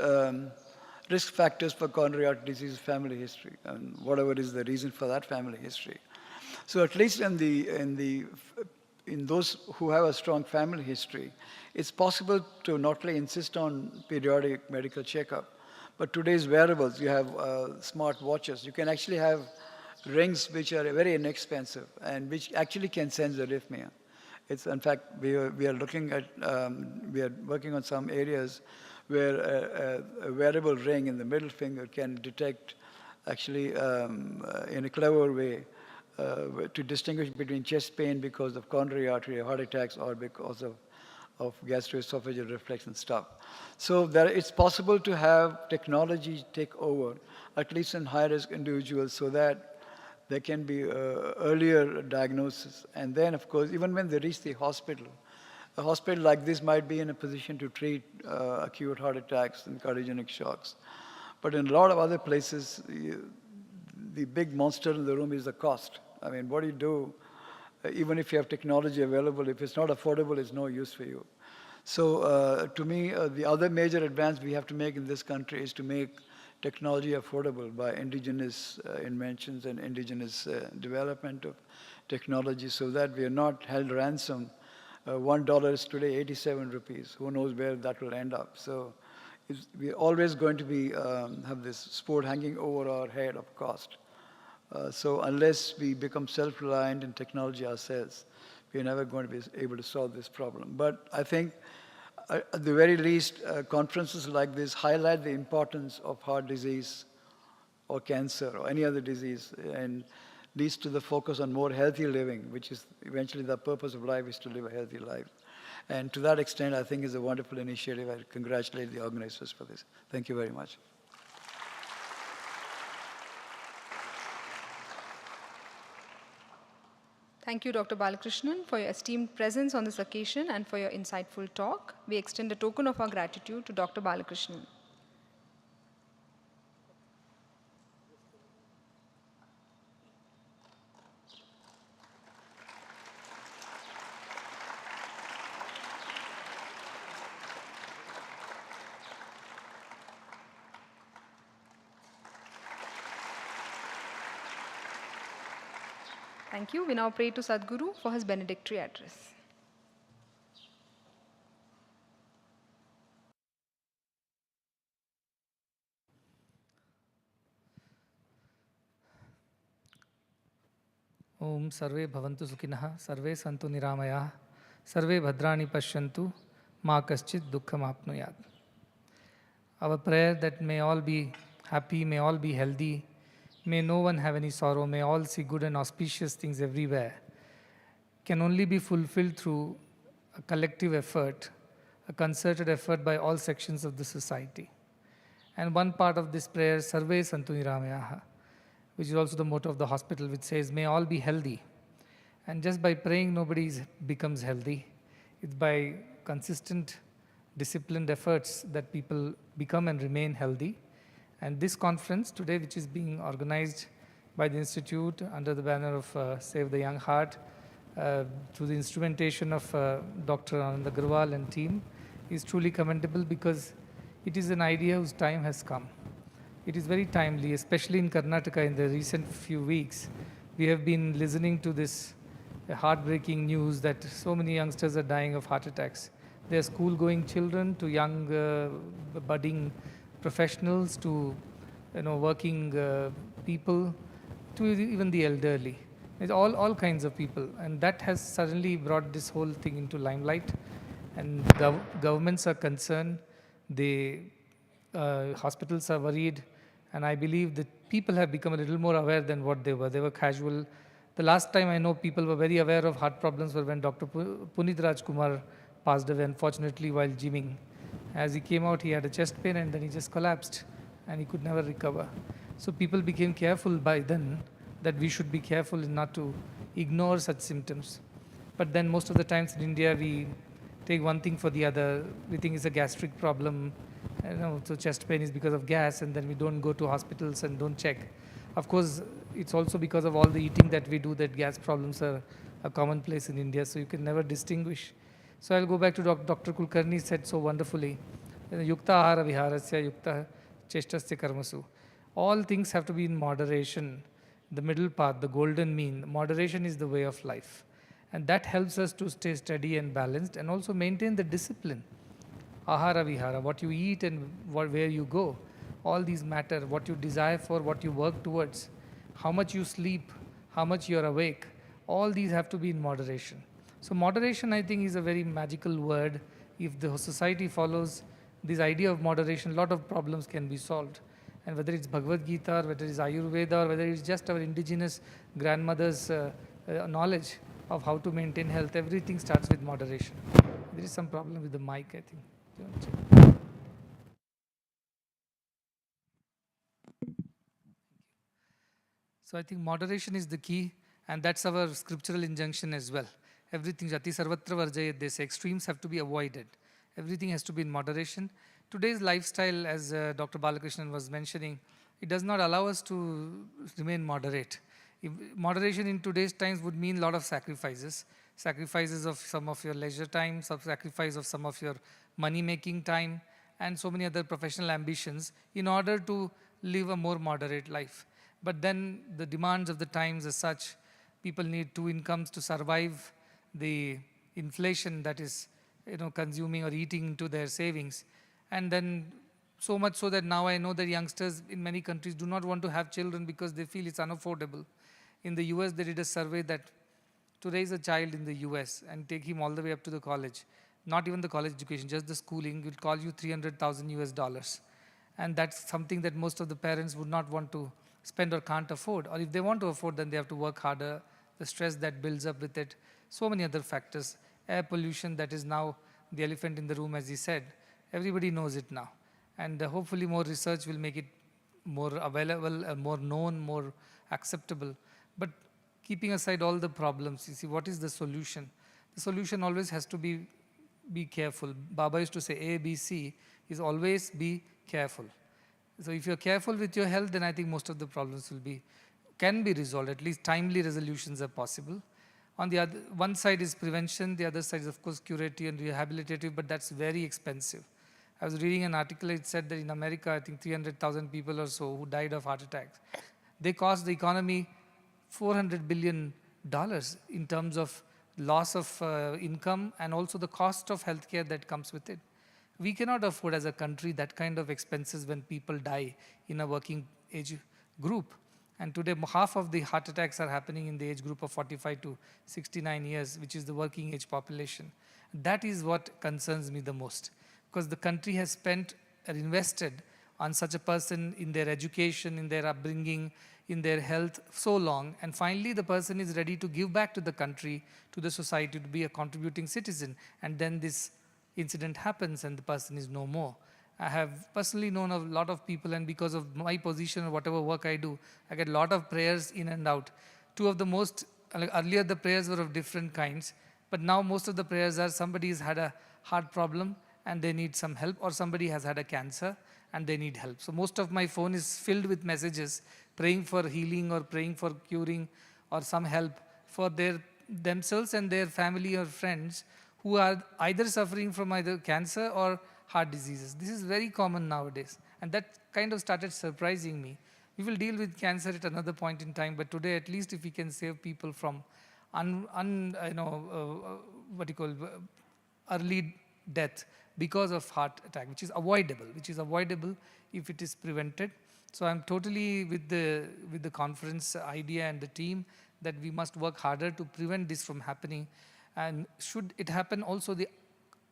Speaker 7: risk factors for coronary artery disease is family history, and whatever is the reason for that family history. So at least in those who have a strong family history, it's possible to not only insist on periodic medical checkup, but today's wearables, you have smart watches. You can actually have rings which are very inexpensive and which actually can sense arrhythmia. In fact, we are looking at, we are working on some areas where a wearable ring in the middle finger can detect actually in a clever way to distinguish between chest pain because of coronary artery heart attacks or because of gastroesophageal reflex and stuff. So it's possible to have technology take over, at least in high-risk individuals, so that there can be earlier diagnosis. And then, of course, even when they reach the hospital, a hospital like this might be in a position to treat acute heart attacks and cardiogenic shocks. But in a lot of other places, the big monster in the room is the cost. I mean, what do you do? Even if you have technology available, if it's not affordable, it's no use for you. So to me, the other major advance we have to make in this country is to make technology affordable by indigenous inventions and indigenous development of technology so that we are not held ransom. $1 is today 87 rupees. Who knows where that will end up? So we're always going to be have this sport hanging over our head of cost. So unless we become self-reliant in technology ourselves, we're never going to be able to solve this problem. But I think at the very least, conferences like this highlight the importance of heart disease or cancer or any other disease and leads to the focus on more healthy living, which is eventually the purpose of life is to live a healthy life. And to that extent, I think it's a wonderful initiative. I congratulate the organizers for this. Thank you very much.
Speaker 1: Thank you, Dr. Balakrishnan, for your esteemed presence on this occasion and for your insightful talk. We extend a token of our gratitude to Dr. Balakrishnan. Thank you. We now pray to Sadguru for his benedictory address.
Speaker 8: Om Sarve Bhavantu Sukhinah, Sarve Santu Niramayah, Sarve Bhadrani Pashyantu, Ma Kaschit Dukkham Apnuyat. Our prayer that may all be happy, may all be healthy, may no one have any sorrow, may all see good and auspicious things everywhere, can only be fulfilled through a collective effort, a concerted effort by all sections of the society. And one part of this prayer, Sarve Santu Niramayaha, which is also the motto of the hospital, which says, may all be healthy. And just by praying, nobody becomes healthy. It's by consistent, disciplined efforts that people become and remain healthy. And this conference today, which is being organized by the Institute under the banner of Save the Young Heart, through the instrumentation of Dr. Anand Agarwal and team, is truly commendable because it is an idea whose time has come. It is very timely, especially in Karnataka in the recent few weeks. We have been listening to this heartbreaking news that so many youngsters are dying of heart attacks. They are school-going children to young budding professionals to working people to even the elderly. It's all kinds of people, and that has suddenly brought this whole thing into limelight. And governments are concerned. Hospitals are worried. And I believe that people have become a little more aware than what they were. They were casual. The last time I know people were very aware of heart problems were when Dr. Punit Rajkumar passed away, unfortunately, while gymming. As he came out, he had a chest pain and then he just collapsed and he could never recover. So people became careful by then that we should be careful not to ignore such symptoms. But then most of the times in India, we take one thing for the other. We think it's a gastric problem. So chest pain is because of gas, and then we don't go to hospitals and don't check. Of course, it's also because of all the eating that we do that gas problems are a commonplace in India, so you can never distinguish. So I'll go back to Dr. Kulkarni said so wonderfully, Yukta ahara viharasya yukta cheshtasya karmasu. All things have to be in moderation, the middle path, the golden mean. Moderation is the way of life. And that helps us to stay steady and balanced and also maintain the discipline. Ahara vihara, what you eat and where you go, all these matter. What you desire for, what you work towards, how much you sleep, how much you are awake, all these have to be in moderation. So moderation, I think, is a very magical word. If the society follows this idea of moderation, a lot of problems can be solved. And whether it's Bhagavad Gita, or whether it's Ayurveda, or whether it's just our indigenous grandmother's knowledge of how to maintain health, everything starts with moderation. There is some problem with the mic, I think. So I think moderation is the key, and that's our scriptural injunction as well. Everything, Jati Sarvatra Varjayat, they say, extremes have to be avoided. Everything has to be in moderation. Today's lifestyle, as Dr. Balakrishnan was mentioning, it does not allow us to remain moderate. Moderation in today's times would mean a lot of sacrifices. Sacrifices of some of your leisure time, some sacrifice of some of your money-making time, and so many other professional ambitions in order to live a more moderate life. But then the demands of the times are such, people need two incomes to survive the inflation that is consuming or eating into their savings. And then so much so that now I know that youngsters in many countries do not want to have children because they feel it's unaffordable. In the US, they did a survey that to raise a child in the US and take him all the way up to the college, not even the college education, just the schooling, will call you 300,000 US dollars. And that's something that most of the parents would not want to spend or can't afford. Or if they want to afford, then they have to work harder, the stress that builds up with it, so many other factors. Air pollution, that is now the elephant in the room, as he said. Everybody knows it now. And hopefully more research will make it more available, more known, more acceptable. But keeping aside all the problems, you see, what is the solution? The solution always has to be careful. Baba used to say A, B, C is always be careful. So if you're careful with your health, then I think most of the problems can be resolved. At least timely resolutions are possible. On the other, one side is prevention, the other side is of course curative and rehabilitative, but that's very expensive. I was reading an article, it said that in America, I think 300,000 people or so who died of heart attacks. They cost the economy $400 billion in terms of loss of income and also the cost of healthcare that comes with it. We cannot afford as a country that kind of expenses when people die in a working age group. And today, half of the heart attacks are happening in the age group of 45 to 69 years, which is the working age population. That is what concerns me the most, because the country has spent or invested on such a person in their education, in their upbringing, in their health so long, and finally the person is ready to give back to the country, to the society, to be a contributing citizen, and then this incident happens and the person is no more. I have personally known a lot of people, and because of my position or whatever work I do, I get a lot of prayers in and out. Two of the most, earlier the prayers were of different kinds, but now most of the prayers are somebody has had a heart problem and they need some help, or somebody has had a cancer and they need help. So most of my phone is filled with messages praying for healing or praying for curing or some help for themselves and their family or friends who are either suffering from either cancer or heart diseases. This is very common nowadays, and that kind of started surprising me. We will deal with cancer at another point in time, but today at least if we can save people from early death because of heart attack, which is avoidable if it is prevented. So I'm totally with the conference idea and the team that we must work harder to prevent this from happening. And should it happen, also the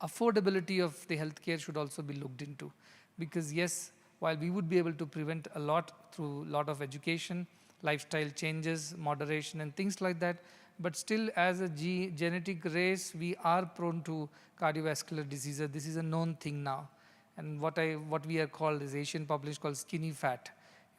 Speaker 8: affordability of the healthcare should also be looked into. Because yes, while we would be able to prevent a lot through a lot of education, lifestyle changes, moderation and things like that, but still as a genetic race, we are prone to cardiovascular diseases. This is a known thing now. And what we are called as Asian population called skinny fat.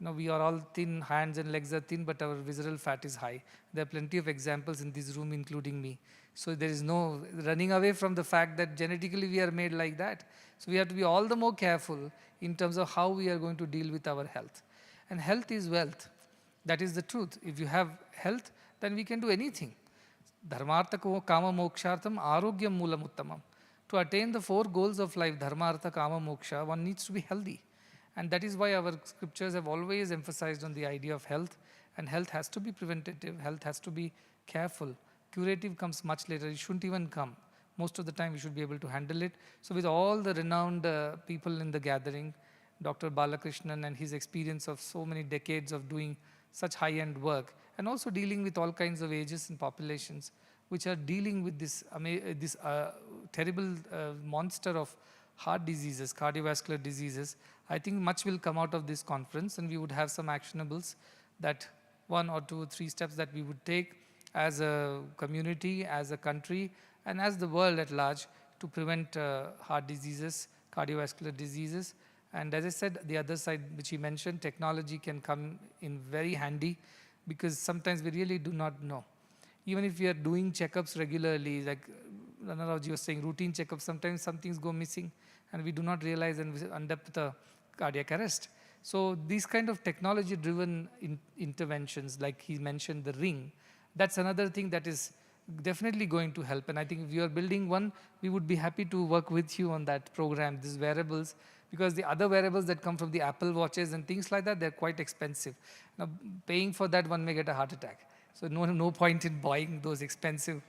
Speaker 8: We are all thin, hands and legs are thin, but our visceral fat is high. There are plenty of examples in this room, including me. So there is no running away from the fact that genetically we are made like that. So we have to be all the more careful in terms of how we are going to deal with our health. And health is wealth. That is the truth. If you have health, then we can do anything. Dharmartha kama mokshartham arogyam moolam uttamam. To attain the four goals of life, dharma, artha, kama, moksha, one needs to be healthy. And that is why our scriptures have always emphasized on the idea of health. And health has to be preventative, health has to be careful. Curative comes much later, it shouldn't even come. Most of the time we should be able to handle it. So with all the renowned people in the gathering, Dr. Balakrishnan and his experience of so many decades of doing such high-end work, and also dealing with all kinds of ages and populations, which are dealing with this terrible monster of heart diseases, cardiovascular diseases. I think much will come out of this conference, and we would have some actionables, that 1 or 2 or 3 steps that we would take as a community, as a country, and as the world at large to prevent heart diseases, cardiovascular diseases. And as I said, the other side which he mentioned, technology can come in very handy, because sometimes we really do not know. Even if we are doing checkups regularly, like Ranaraji was saying, routine checkups, sometimes some things go missing and we do not realize and we end up with a cardiac arrest. So these kind of technology-driven interventions, like he mentioned the ring, that's another thing that is definitely going to help. And I think if you are building one, we would be happy to work with you on that program, these wearables, because the other wearables that come from the Apple watches and things like that, they're quite expensive. Now, paying for that, one may get a heart attack. So no point in buying those expensive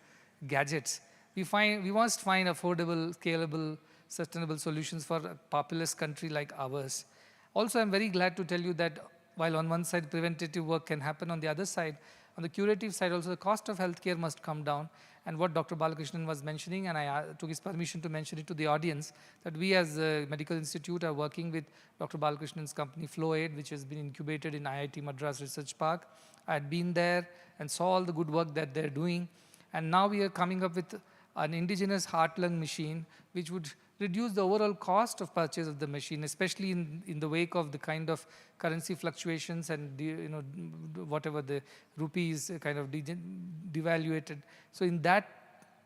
Speaker 8: gadgets. We must find affordable, scalable, sustainable solutions for a populous country like ours. Also, I'm very glad to tell you that while on one side preventative work can happen, on the other side, on the curative side also, the cost of healthcare must come down. And what Dr. Balakrishnan was mentioning, and I took his permission to mention it to the audience, that we as a medical institute are working with Dr. Balakrishnan's company FlowAid, which has been incubated in IIT Madras Research Park. I had been there and saw all the good work that they're doing. And now we are coming up with an indigenous heart-lung machine, which would reduce the overall cost of purchase of the machine, especially in the wake of the kind of currency fluctuations and whatever the rupee is kind of devaluated. So in that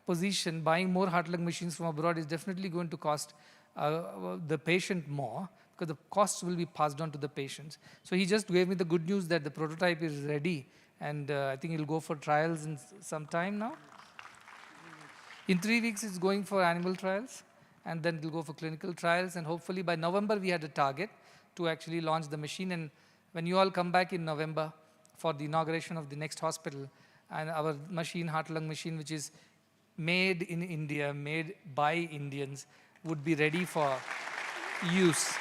Speaker 8: position, buying more heart-lung machines from abroad is definitely going to cost the patient more, because the costs will be passed on to the patients. So he just gave me the good news that the prototype is ready, and I think it'll go for trials in some time now. In 3 weeks, it's going for animal trials, and then it'll go for clinical trials, and hopefully by November, we had a target to actually launch the machine. And when you all come back in November for the inauguration of the next hospital, and our machine, heart-lung machine, which is made in India, made by Indians, would be ready for use.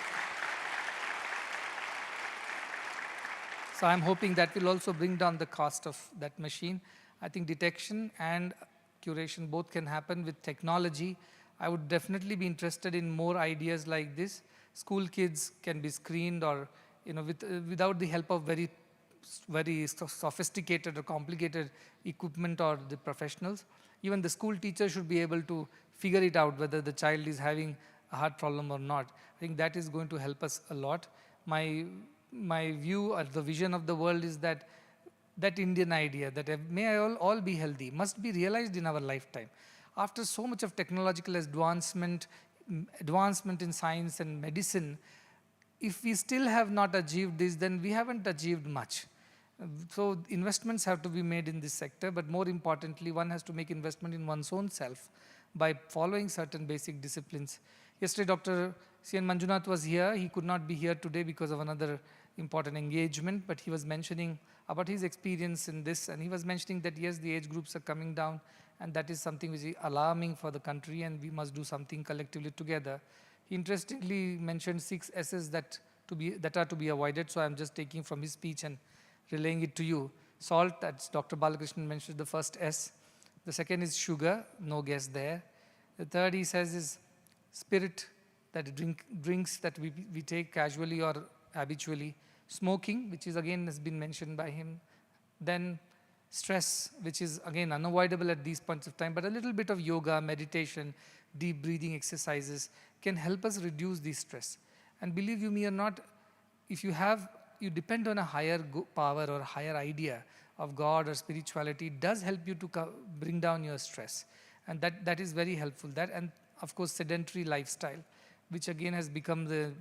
Speaker 8: So I'm hoping that will also bring down the cost of that machine. I think detection and curation both can happen with technology. I would definitely be interested in more ideas like this. School kids can be screened, or without the help of very sophisticated or complicated equipment or the professionals. Even the school teacher should be able to figure it out whether the child is having a heart problem or not. I think that is going to help us a lot. My view or the vision of the world is that Indian idea that may all be healthy must be realized in our lifetime. After so much of technological advancement in science and medicine, if we still have not achieved this, then we haven't achieved much. So investments have to be made in this sector, but more importantly, one has to make investment in one's own self by following certain basic disciplines. Yesterday, Dr. C.N. Manjunath was here. He could not be here today because of another important engagement, but he was mentioning about his experience in this, and he was mentioning that yes, the age groups are coming down, and that is something which is alarming for the country, and we must do something collectively together. He interestingly mentioned 6 S's that are to be avoided, so I'm just taking from his speech and relaying it to you. Salt, that's Dr. Balakrishnan mentioned the first S. The second is sugar, no guess there. The third, he says, is spirit, that drinks that we take casually or habitually. Smoking, which is again has been mentioned by him. Then stress, which is again unavoidable at these points of time, but a little bit of yoga, meditation, deep breathing exercises can help us reduce the stress. And believe you me or not, if you depend on a higher power or higher idea of God or spirituality, it does help you to bring down your stress. And that is very helpful. That, and of course, sedentary lifestyle, which again has become the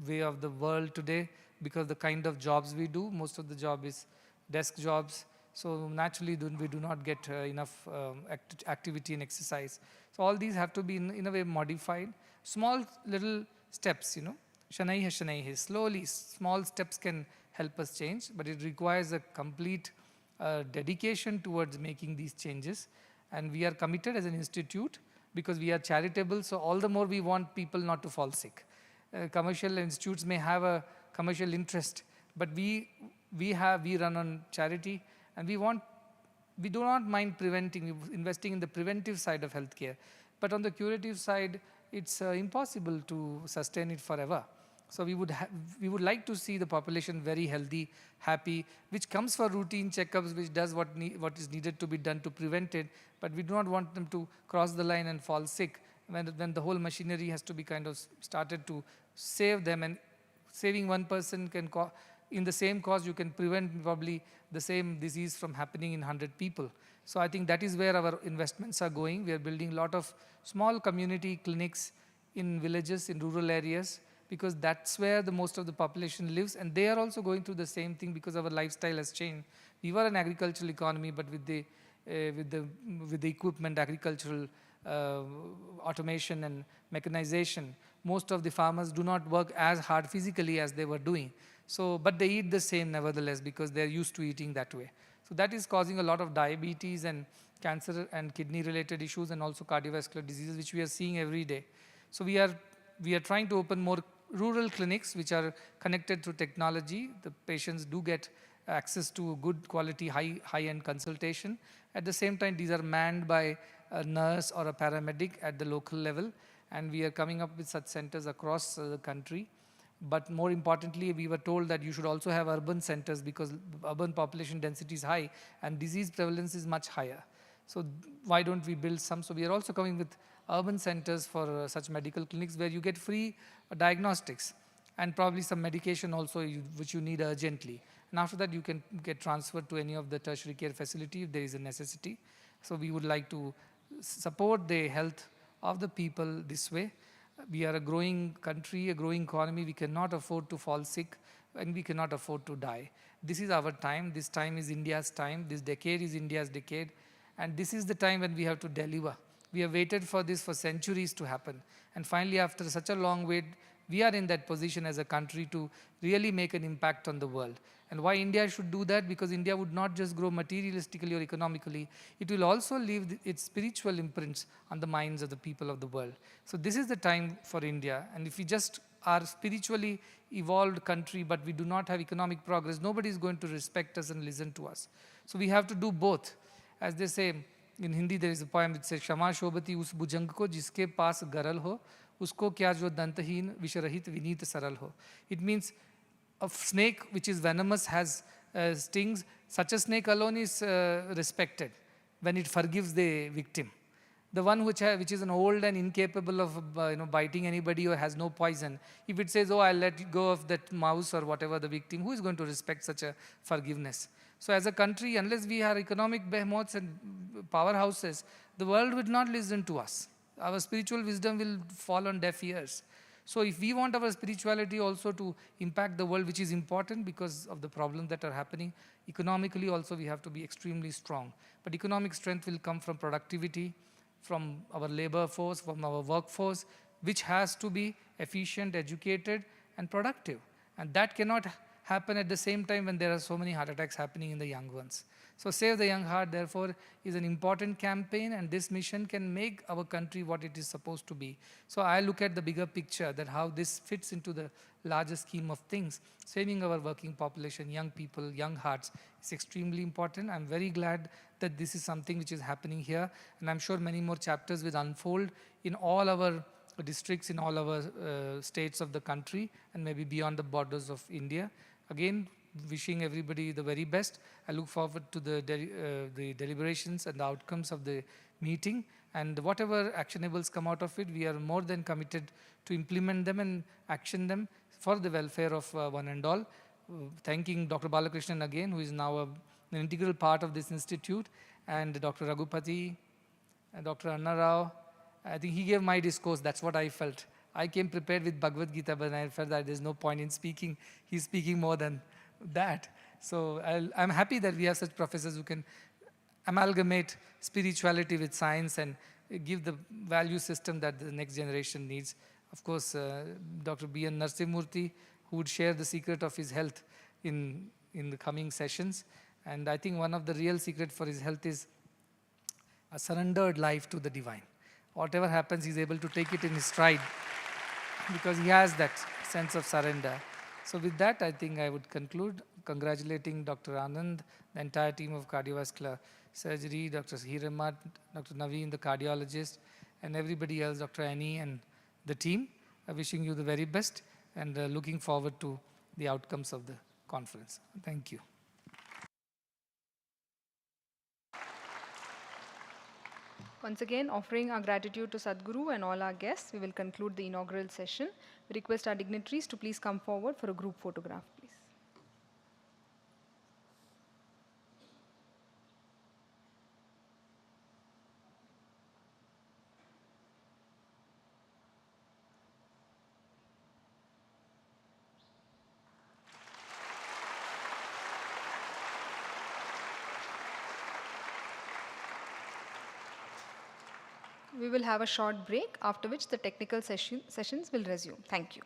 Speaker 8: way of the world today, because the kind of jobs we do, most of the job is desk jobs. So naturally, we do not get enough activity and exercise. So all these have to be in a way modified. Small little steps, shanai, slowly, small steps can help us change, but it requires a complete dedication towards making these changes. And we are committed as an institute because we are charitable, so all the more we want people not to fall sick. Commercial institutes may have a commercial interest, but we run on charity, and we do not mind investing in the preventive side of healthcare. But on the curative side, it's impossible to sustain it forever. So we would like to see the population very healthy, happy, which comes for routine checkups, which does what is needed to be done to prevent it, but we do not want them to cross the line and fall sick when the whole machinery has to be kind of started to save them. And saving one person in the same cause, you can prevent probably the same disease from happening in 100 people. So I think that is where our investments are going. We are building a lot of small community clinics in villages, in rural areas, because that's where the most of the population lives, and they are also going through the same thing because our lifestyle has changed. We were an agricultural economy, but with the equipment, agricultural automation and mechanization, most of the farmers do not work as hard physically as they were doing. So, but they eat the same nevertheless because they're used to eating that way. So that is causing a lot of diabetes and cancer and kidney related issues, and also cardiovascular diseases, which we are seeing every day. So we are trying to open more rural clinics which are connected through technology. The patients do get access to good quality, high-end consultation. At the same time, these are manned by a nurse or a paramedic at the local level, and we are coming up with such centers across the country. But more importantly, we were told that you should also have urban centers because urban population density is high and disease prevalence is much higher. So why don't we build some? So we are also coming with urban centers for such medical clinics where you get free diagnostics and probably some medication also which you need urgently. And after that, you can get transferred to any of the tertiary care facility if there is a necessity. So we would like to support the health of the people this way. We are a growing country, a growing economy. We cannot afford to fall sick, and we cannot afford to die. This is our time. This time is India's time. This decade is India's decade. And this is the time when we have to deliver. We have waited for this for centuries to happen. And finally, after such a long wait, we are in that position as a country to really make an impact on the world. And why India should do that? Because India would not just grow materialistically or economically, it will also leave its spiritual imprints on the minds of the people of the world. So this is the time for India. And if we just are spiritually evolved country, but we do not have economic progress, nobody is going to respect us and listen to us. So we have to do both. As they say, in Hindi there is a poem which says, Shama Shobhati us bhujang ko jiske paas garal ho, usko kya jo dantaheen visharahit vineet saral ho. It means a snake which is venomous has stings. Such a snake alone is respected when it forgives the victim. The one which is an old and incapable of biting anybody or has no poison, if it says, oh, I'll let go of that mouse or whatever the victim, who is going to respect such a forgiveness? So as a country, unless we are economic behemoths and powerhouses, the world will not listen to us. Our spiritual wisdom will fall on deaf ears. So if we want our spirituality also to impact the world, which is important because of the problems that are happening, economically also we have to be extremely strong. But economic strength will come from productivity, from our labor force, from our workforce, which has to be efficient, educated, and productive. And that cannot happen at the same time when there are so many heart attacks happening in the young ones. So Save the Young Heart, therefore, is an important campaign, and this mission can make our country what it is supposed to be. So I look at the bigger picture, that how this fits into the larger scheme of things. Saving our working population, young people, young hearts is extremely important. I'm very glad that this is something which is happening here, and I'm sure many more chapters will unfold in all our districts, in all our states of the country, and maybe beyond the borders of India. Again, wishing everybody the very best. I look forward to the deliberations and the outcomes of the meeting, and whatever actionables come out of it, we are more than committed to implement them and action them for the welfare of one and all. Thanking Dr. Balakrishnan again, who is now an integral part of this institute, and Dr. Raghupati, and Dr. Anna Rao. I think he gave my discourse, that's what I felt. I came prepared with Bhagavad Gita, but I felt that there's no point in speaking. He's speaking more than that. So I'm happy that we have such professors who can amalgamate spirituality with science and give the value system that the next generation needs. Of course, Dr. B.N. Narsimurthy, who would share the secret of his health in the coming sessions. And I think one of the real secret for his health is a surrendered life to the divine. Whatever happens, he's able to take it in his stride because he has that sense of surrender. So with that, I think I would conclude congratulating Dr. Anand, the entire team of cardiovascular surgery, Dr. Hiramat, Dr. Naveen, the cardiologist, and everybody else, Dr. Annie and the team. Wishing you the very best and looking forward to the outcomes of the conference. Thank you.
Speaker 1: Once again, offering our gratitude to Sadguru and all our guests, we will conclude the inaugural session. We request our dignitaries to please come forward for a group photograph, please. we will have a short break, after which the technical sessions will resume. Thank you.